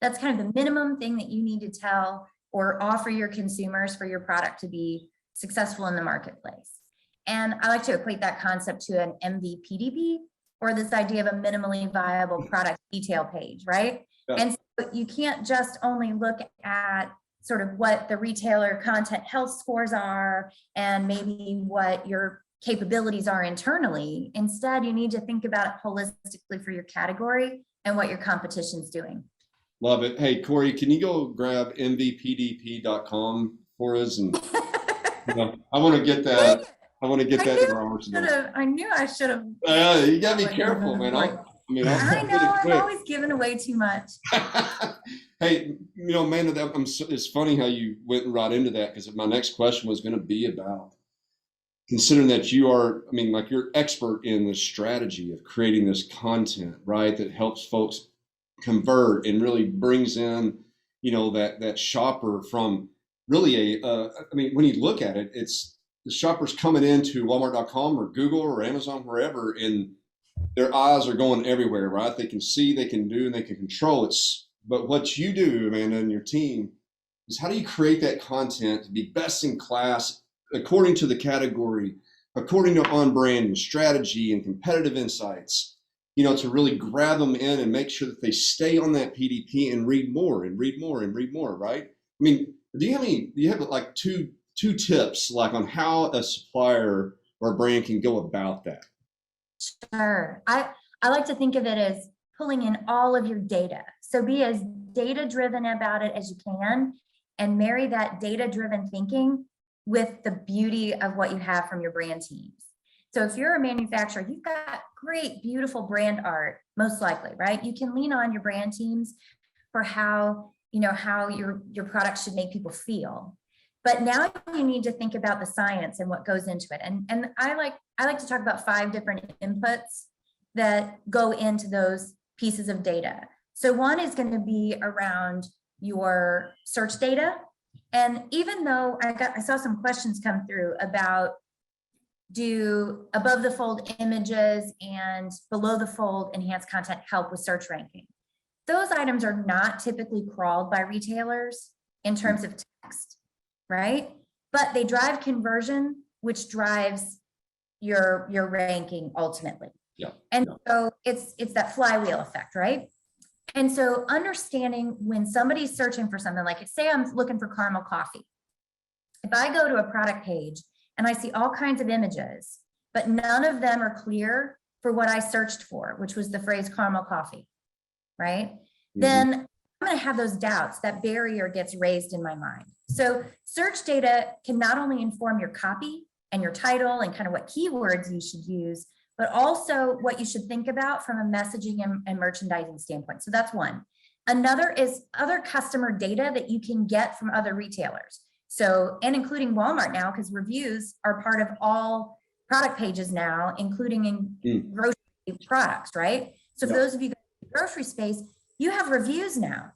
Speaker 2: That's kind of the minimum thing that you need to tell or offer your consumers for your product to be successful in the marketplace. And I like to equate that concept to an MVPDP, or this idea of a minimally viable product detail page, right? Yeah. And so you can't just only look at sort of what the retailer content health scores are and maybe what your capabilities are internally. Instead, you need to think about it holistically for your category and what your competition's doing.
Speaker 1: Love it. Hey, Corey, can you go grab mvpdp.com for us? And you know, I want to get that. I want to get that in our arsenal.
Speaker 2: I knew I should have.
Speaker 1: You got to be careful, man. I
Speaker 2: know, I'm always giving away too much.
Speaker 1: Hey, you know, man, it's funny how you went right into that, because my next question was going to be about, considering that you are, I mean, like, you're expert in the strategy of creating this content, right, that helps folks convert and really brings in, you know, that shopper from really I mean, when you look at it, it's the shoppers coming into Walmart.com or Google or Amazon, wherever, and their eyes are going everywhere, right? They can see, they can do, and they can control it. But what you do, Amanda, and your team, is how do you create that content to be best in class according to the category, according to on-brand and strategy and competitive insights, you know, to really grab them in and make sure that they stay on that PDP and read more and read more and read more, right? I mean, do you have like two tips, like, on how a supplier or a brand can go about that?
Speaker 2: Sure. I like to think of it as pulling in all of your data. So be as data-driven about it as you can, and marry that data-driven thinking with the beauty of what you have from your brand teams. So if you're a manufacturer, you've got great, beautiful brand art, most likely, right? You can lean on your brand teams for how your product should make people feel. But now you need to think about the science and what goes into it. And I like to talk about 5 different inputs that go into those pieces of data. So one is going to be around your search data. And even though I saw some questions come through about, do above the fold images and below the fold enhanced content help with search ranking? Those items are not typically crawled by retailers in terms of text, right? But they drive conversion, which drives your ranking ultimately.
Speaker 1: Yeah.
Speaker 2: And
Speaker 1: yeah.
Speaker 2: so it's that flywheel effect, right? And so understanding when somebody's searching for something, like say I'm looking for caramel coffee. If I go to a product page and I see all kinds of images, but none of them are clear for what I searched for, which was the phrase caramel coffee, right? Then I'm going to have those doubts. That barrier gets raised in my mind. So search data can not only inform your copy and your title and kind of what keywords you should use, but also what you should think about from a messaging and merchandising standpoint. So that's one. Another is other customer data that you can get from other retailers. So, and including Walmart now, because reviews are part of all product pages now, including in grocery products, right? So for those of you in the grocery space, you have reviews now.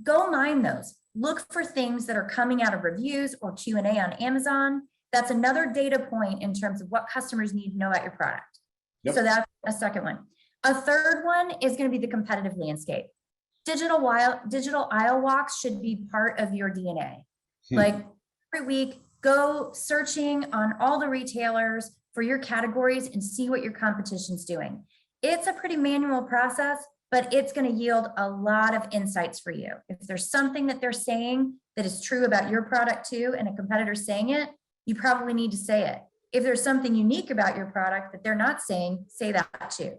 Speaker 2: Go mine those. Look for things that are coming out of reviews or Q&A on Amazon. That's another data point in terms of what customers need to know about your product.
Speaker 1: Yep.
Speaker 2: So that's a second one. A third one is going to be the competitive landscape. Digital aisle walks should be part of your DNA. Like every week, go searching on all the retailers for your categories and see what your competition's doing. It's a pretty manual process, but it's going to yield a lot of insights for you. If there's something that they're saying that is true about your product too, and a competitor's saying it, you probably need to say it. If there's something unique about your product that they're not saying, say that too.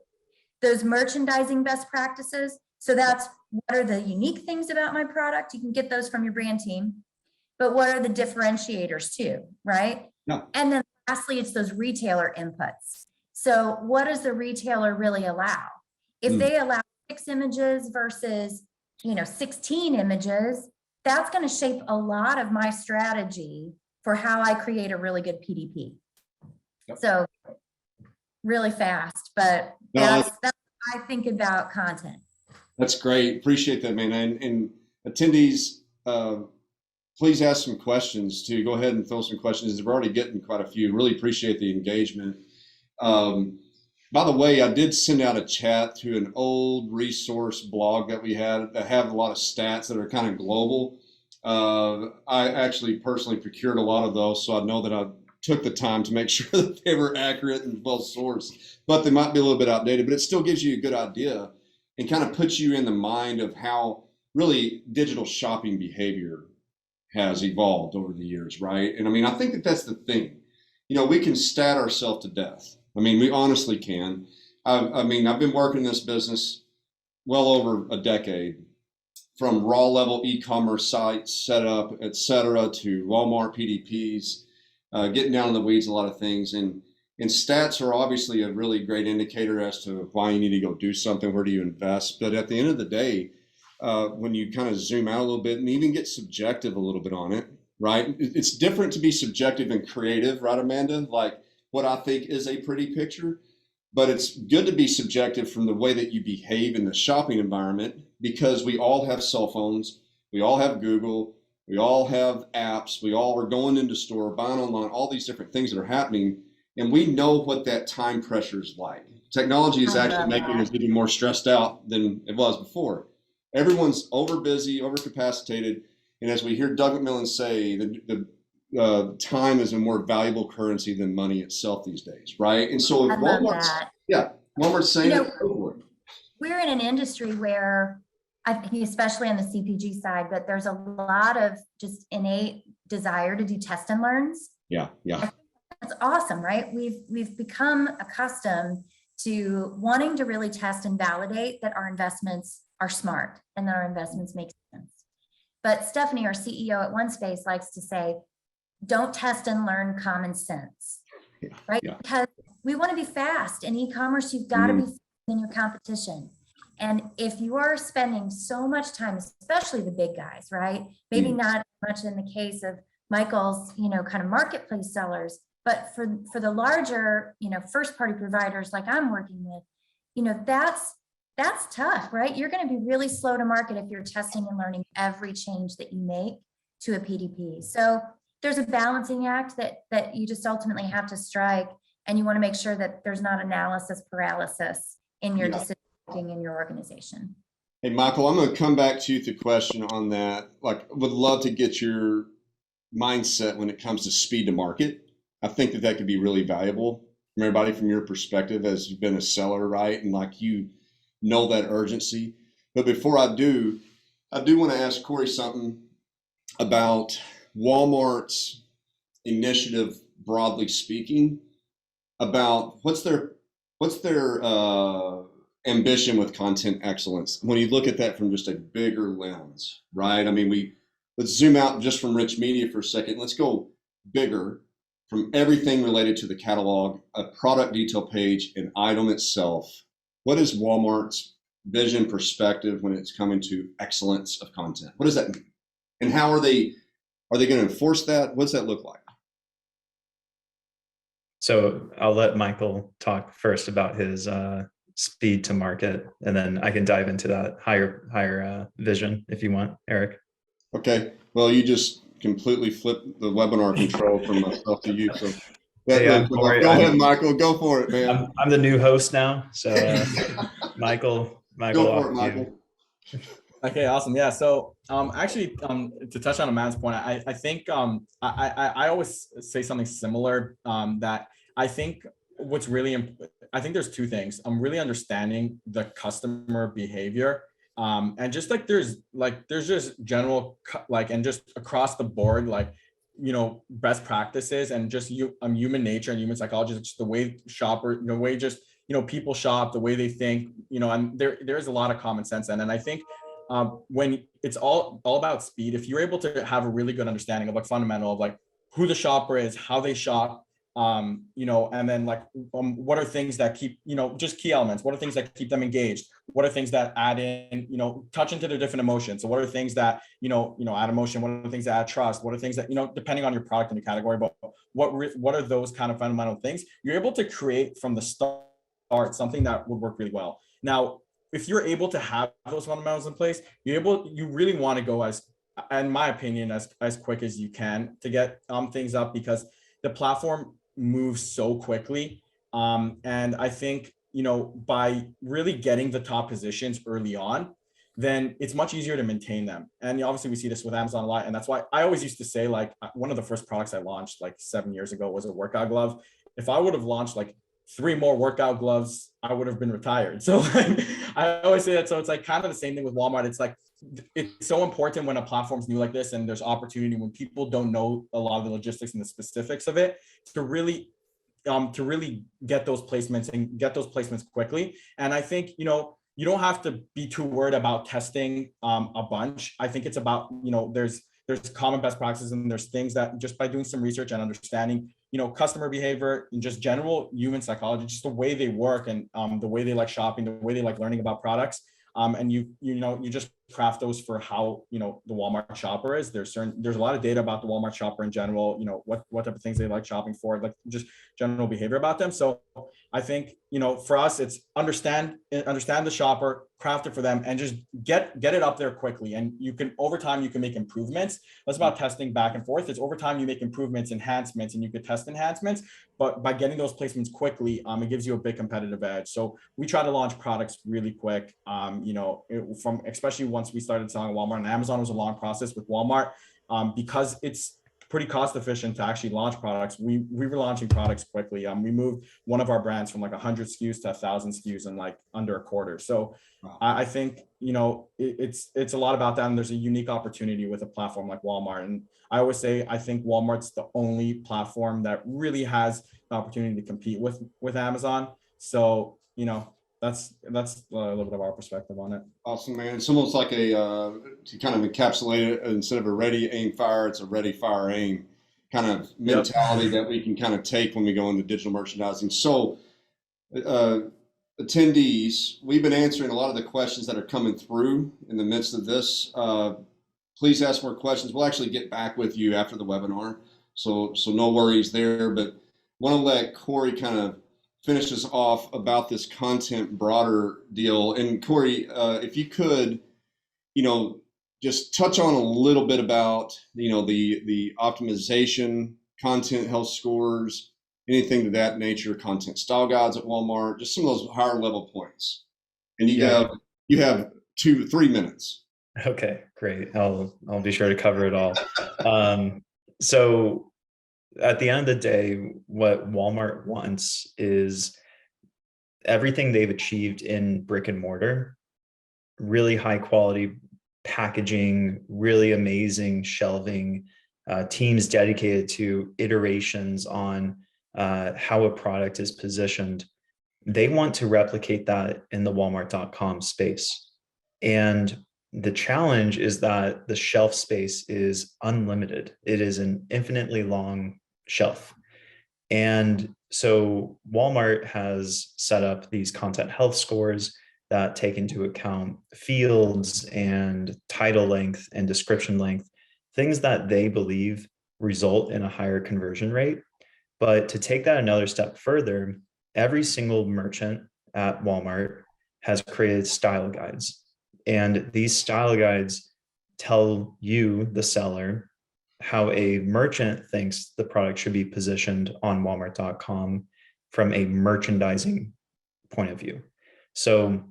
Speaker 2: Those merchandising best practices. So that's what are the unique things about my product? You can get those from your brand team, but what are the differentiators too, right?
Speaker 1: Yeah.
Speaker 2: And then lastly, it's those retailer inputs. So what does the retailer really allow? If they allow 6 images versus, 16 images, that's going to shape a lot of my strategy for how I create a really good PDP.
Speaker 1: Yep.
Speaker 2: So really fast, but that's how I think about content.
Speaker 1: That's great. Appreciate that, man. And attendees, please ask some questions too. Go ahead and throw some questions. We're already getting quite a few. Really appreciate the engagement. By the way, I did send out a chat to an old resource blog that we had that have a lot of stats that are kind of global. I actually personally procured a lot of those, so I know that I took the time to make sure that they were accurate and well sourced, but they might be a little bit outdated, but it still gives you a good idea and kind of puts you in the mind of how really digital shopping behavior has evolved over the years, right? And I mean, I think that that's the thing. We can stat ourselves to death. I mean, we honestly can. I've been working in this business well over a decade, from raw level e-commerce sites set up, et cetera, to Walmart PDPs, getting down in the weeds, a lot of things. And stats are obviously a really great indicator as to why you need to go do something, where do you invest. But at the end of the day, when you kind of zoom out a little bit and even get subjective a little bit on it, right? It's different to be subjective and creative, right, Amanda? Like what I think is a pretty picture, but it's good to be subjective from the way that you behave in the shopping environment, because we all have cell phones, we all have Google, we all have apps, we all are going into store, buying online, all these different things that are happening, and we know what that time pressure is like. Technology is actually making us even more stressed out than it was before. Everyone's over busy, overcapacitated, and as we hear Doug McMillan say, the time is a more valuable currency than money itself these days, right? And so if Walmart's saying it, go for it.
Speaker 2: We're in an industry where I think, especially on the CPG side, that there's a lot of just innate desire to do test and learns.
Speaker 1: Yeah.
Speaker 2: That's awesome, right? We've become accustomed to wanting to really test and validate that our investments are smart and that our investments make sense. But Stephanie, our CEO at OneSpace, likes to say, don't test and learn common sense, right? Yeah. Because we want to be fast. In e-commerce, you've got to be fast in your competition. And if you are spending so much time, especially the big guys, right? Maybe not much in the case of Michael's, kind of marketplace sellers, but for the larger, first party providers like I'm working with, that's tough, right? You're going to be really slow to market if you're testing and learning every change that you make to a PDP. So there's a balancing act that you just ultimately have to strike, and you want to make sure that there's not analysis paralysis in your decision making in your organization.
Speaker 1: Hey, Michael, I'm going to come back to you with a question on that. Like, would love to get your mindset when it comes to speed to market. I think that could be really valuable from everybody from your perspective as you've been a seller, right? And like you know that urgency. But before I do want to ask Corey something about Walmart's initiative, broadly speaking, about what's their ambition with content excellence. When you look at that from just a bigger lens, right? I mean, let's zoom out just from rich media for a second. Let's go bigger from everything related to the catalog, a product detail page, an item itself. What is Walmart's vision perspective when it's coming to excellence of content? What does that mean? And how are they going to enforce that? What's that look like?
Speaker 3: So I'll let Michael talk first about his speed to market, and then I can dive into that higher vision if you want, Eric.
Speaker 1: Okay. Well, you just completely flipped the webinar control from myself to you. So
Speaker 3: Corey,
Speaker 1: go ahead, Michael. Go for it, man.
Speaker 3: I'm the new host now. So Michael,
Speaker 1: go for it, Michael.
Speaker 4: Okay, awesome. Yeah. So actually, to touch on Matt's point, I think I always say something similar, that I think what's really I think there's two things. I'm really understanding the customer behavior. And just like there's just general and just across the board, best practices and just human nature and human psychology, just the way people shop, the way they think, and there's a lot of common sense in. And I think when it's all about speed, if you're able to have a really good understanding of fundamental of who the shopper is, how they shop, and then what are things that keep, just key elements, what are things that keep them engaged, what are things that add in, touch into their different emotions. So what are things that, add emotion, what are the things that add trust, what are things that, depending on your product and your category, but what are those kind of fundamental things, you're able to create from the start something that would work really well. Now, if you're able to have those fundamentals in place, you really want to go in my opinion, as quick as you can to get things up, because the platform moves so quickly. And I think, by really getting the top positions early on, then it's much easier to maintain them. And obviously we see this with Amazon a lot. And that's why I always used to say, one of the first products I launched 7 years ago was a workout glove. If I would have launched 3 more workout gloves, I would have been retired. So I always say that. So it's kind of the same thing with Walmart. It's it's so important when a platform's new like this and there's opportunity when people don't know a lot of the logistics and the specifics of it, to really get those placements and get those placements quickly. And I think, you don't have to be too worried about testing a bunch. I think it's about, there's common best practices, and there's things that just by doing some research and understanding, customer behavior and just general human psychology, just the way they work and the way they like shopping, the way they like learning about products. And you just craft those for how, the Walmart shopper is. There's a lot of data about the Walmart shopper in general, what type of things they like shopping for, just general behavior about them. So I think, for us, it's understand the shopper, craft it for them, and just get it up there quickly. And over time, you can make improvements. That's about testing back and forth. It's over time, you make improvements, enhancements, and you could test enhancements, but by getting those placements quickly, it gives you a big competitive edge. So we try to launch products really quick, especially once we started selling Walmart, and Amazon was a long process with Walmart, because it's pretty cost efficient to actually launch products. We were launching products quickly. We moved one of our brands from 100 SKUs to 1,000 SKUs in under a quarter. So wow. I think, it's a lot about that. And there's a unique opportunity with a platform like Walmart. And I always say, I think Walmart's the only platform that really has the opportunity to compete with Amazon. So, that's a little bit of our perspective on it.
Speaker 1: Awesome, man. It's almost like to kind of encapsulate it, instead of a ready, aim, fire, it's a ready, fire, aim kind of mentality that we can kind of take when we go into digital merchandising. So attendees, we've been answering a lot of the questions that are coming through in the midst of this. Please ask more questions. We'll actually get back with you after the webinar. So no worries there, but want to let Corey kind of finish us off about this content broader deal. And Corey, if you could, just touch on a little bit about, the optimization, content health scores, anything to that nature, content style guides at Walmart, just some of those higher level points. And you have 3 minutes.
Speaker 3: Okay, great. I'll be sure to cover it all. So at the end of the day, what Walmart wants is everything they've achieved in brick and mortar, really high quality packaging, really amazing shelving, teams dedicated to iterations on how a product is positioned. They want to replicate that in the Walmart.com space. And the challenge is that the shelf space is unlimited. It is an infinitely long shelf. And so Walmart has set up these content health scores that take into account fields and title length and description length, things that they believe result in a higher conversion rate. But to take that another step further, every single merchant at Walmart has created style guides. And these style guides tell you, the seller, how a merchant thinks the product should be positioned on Walmart.com from a merchandising point of view. So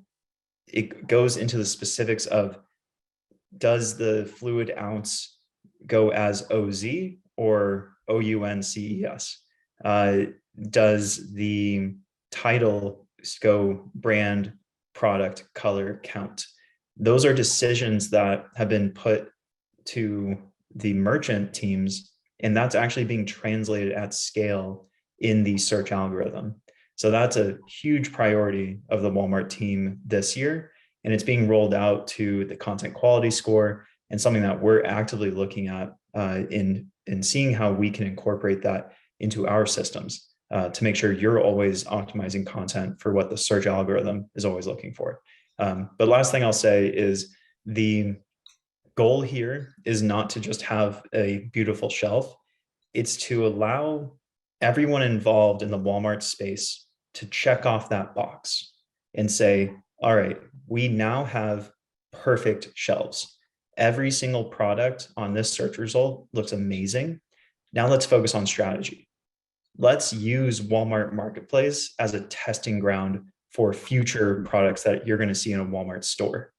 Speaker 3: it goes into the specifics of, does the fluid ounce go as OZ or OUNCES? Does the title go brand, product, color, count? Those are decisions that have been put to the merchant teams, and that's actually being translated at scale in the search algorithm. So that's a huge priority of the Walmart team this year, and it's being rolled out to the content quality score, and something that we're actively looking at in seeing how we can incorporate that into our systems to make sure you're always optimizing content for what the search algorithm is always looking for. But last thing I'll say is the goal here is not to just have a beautiful shelf. It's to allow everyone involved in the Walmart space to check off that box and say, all right, we now have perfect shelves. Every single product on this search result looks amazing. Now let's focus on strategy. Let's use Walmart Marketplace as a testing ground for future products that you're going to see in a Walmart store.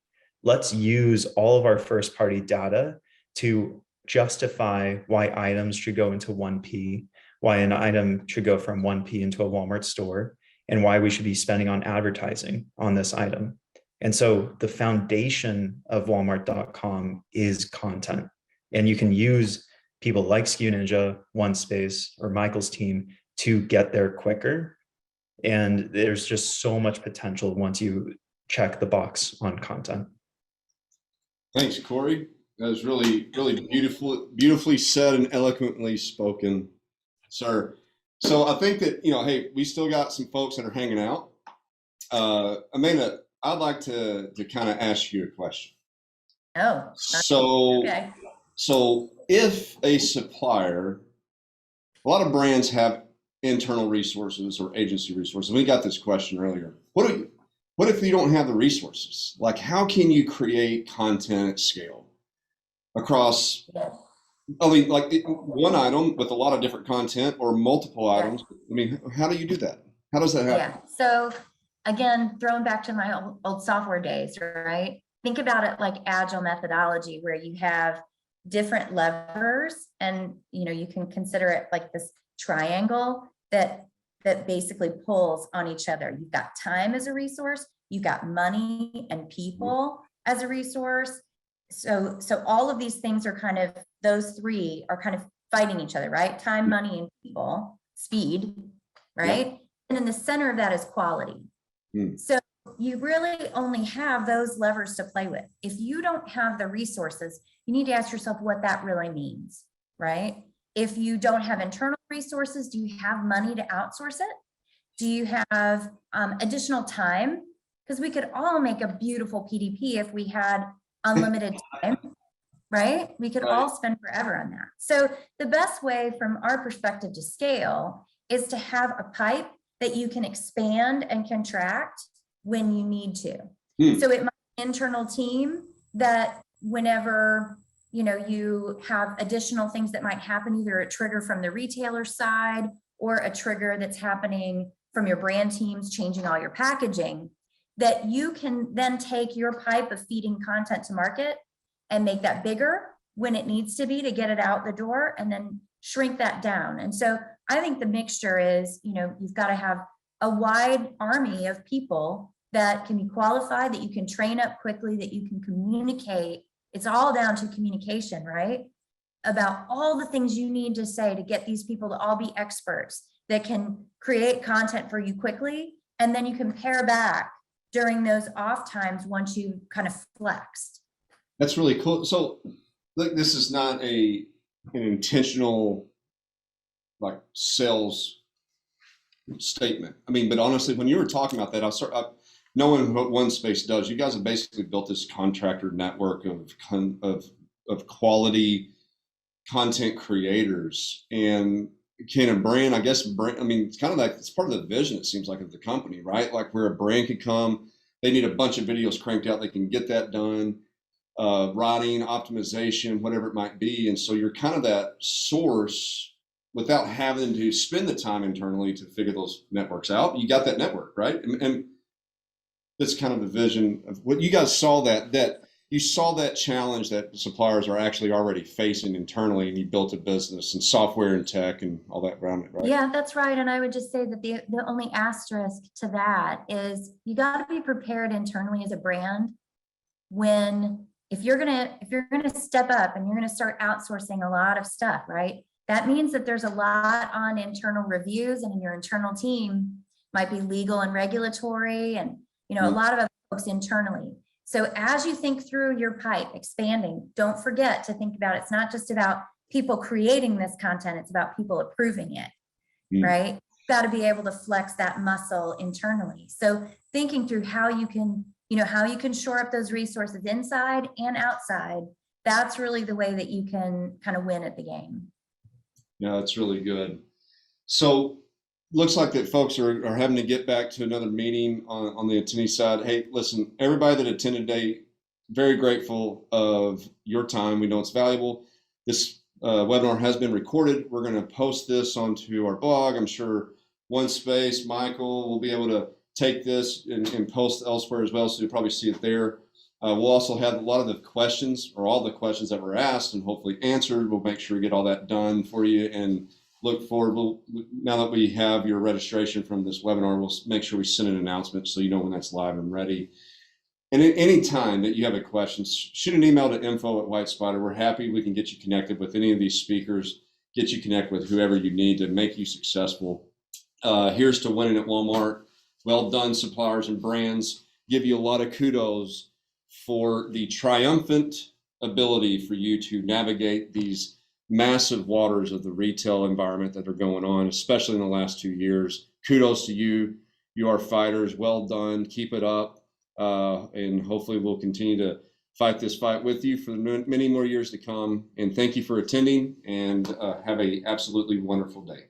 Speaker 3: Let's use all of our first party data to justify why items should go into 1P, why an item should go from 1P into a Walmart store, and why we should be spending on advertising on this item. And so the foundation of Walmart.com is content. And you can use people like SKU Ninja, OneSpace, or Michael's team to get there quicker. And there's just so much potential once you check the box on content.
Speaker 1: Thanks, Corey. That was really, really beautifully said and eloquently spoken, sir. So I think that, hey, we still got some folks that are hanging out. Amanda, I'd like to kind of ask you a question.
Speaker 2: Oh,
Speaker 1: so
Speaker 2: okay.
Speaker 1: So if a supplier, a lot of brands have internal resources or agency resources. We got this question earlier. What if you don't have the resources? Like, how can you create content at scale across, like one item with a lot of different content or multiple items? I mean, how do you do that? How does that happen?
Speaker 2: Yeah. So again, throwing back to my old software days, right? Think about it like agile methodology, where you have different levers, and you can consider it like this triangle that basically pulls on each other. You've got time as a resource, you've got money and people as a resource. So all of these things are kind of, those three are kind of fighting each other, right? Time, money, and people, speed, right? Yep. And in the center of that is quality. So you really only have those levers to play with. If you don't have the resources, you need to ask yourself what that really means, right? If you don't have internal resources, do you have money to outsource it? Do you have additional time? Because we could all make a beautiful PDP if we had unlimited time, right? We could all spend forever on that. So the best way from our perspective to scale is to have a pipe that you can expand and contract when you need to. So it might be an internal team that whenever, you have additional things that might happen, either a trigger from the retailer side or a trigger that's happening from your brand teams changing all your packaging, that you can then take your pipe of feeding content to market and make that bigger when it needs to be to get it out the door, and then shrink that down. And so I think the mixture is, you've got to have a wide army of people that can be qualified, that you can train up quickly, that you can communicate. It's all down to communication, right? About all the things you need to say to get these people to all be experts that can create content for you quickly. And then you can pare back during those off times once you've kind of flexed.
Speaker 1: That's really cool. So look, this is not an intentional like sales statement. I mean, but honestly, when you were talking about that, knowing what OneSpace does, you guys have basically built this contractor network of quality content creators. And can a brand, I mean, it's kind of like, it's part of the vision, it seems like, of the company, right? Like where a brand could come, they need a bunch of videos cranked out, they can get that done, writing, optimization, whatever it might be. And so you're kind of that source without having to spend the time internally to figure those networks out. You got that network, right? And that's kind of the vision of what you guys saw, that you saw that challenge that suppliers are actually already facing internally, and you built a business and software and tech and all that around it, right?
Speaker 2: Yeah, that's right. And I would just say that the only asterisk to that is you got to be prepared internally as a brand if you're gonna step up and you're gonna start outsourcing a lot of stuff, right? That means that there's a lot on internal reviews, and in your internal team might be legal and regulatory, and a lot of other folks internally. So as you think through your pipe expanding, don't forget to think about, it's not just about people creating this content, it's about people approving it, right? You've got to be able to flex that muscle internally. So thinking through how you can shore up those resources inside and outside, that's really the way that you can kind of win at the game.
Speaker 1: Yeah, that's really good. So looks like that folks are having to get back to another meeting on the attendee side. Hey, listen, everybody that attended today, very grateful of your time. We know it's valuable. This webinar has been recorded. We're going to post this onto our blog. I'm sure OneSpace, Michael will be able to take this and post elsewhere as well, so you'll probably see it there. We'll also have a lot of the questions, or all the questions that were asked and hopefully answered. We'll make sure we get all that done for you, and look forward. Now that we have your registration from this webinar, we'll make sure we send an announcement so you know when that's live and ready. And at any time that you have a question, shoot an email to info@WhyteSpyder. We're happy we can get you connected with any of these speakers, get you connected with whoever you need to make you successful. Here's to winning at Walmart. Well done, suppliers and brands. Give you a lot of kudos for the triumphant ability for you to navigate these massive waters of the retail environment that are going on, especially in the last 2 years. Kudos to you. You are fighters. Well done. Keep it up. And hopefully we'll continue to fight this fight with you for many more years to come. And thank you for attending, and have a absolutely wonderful day.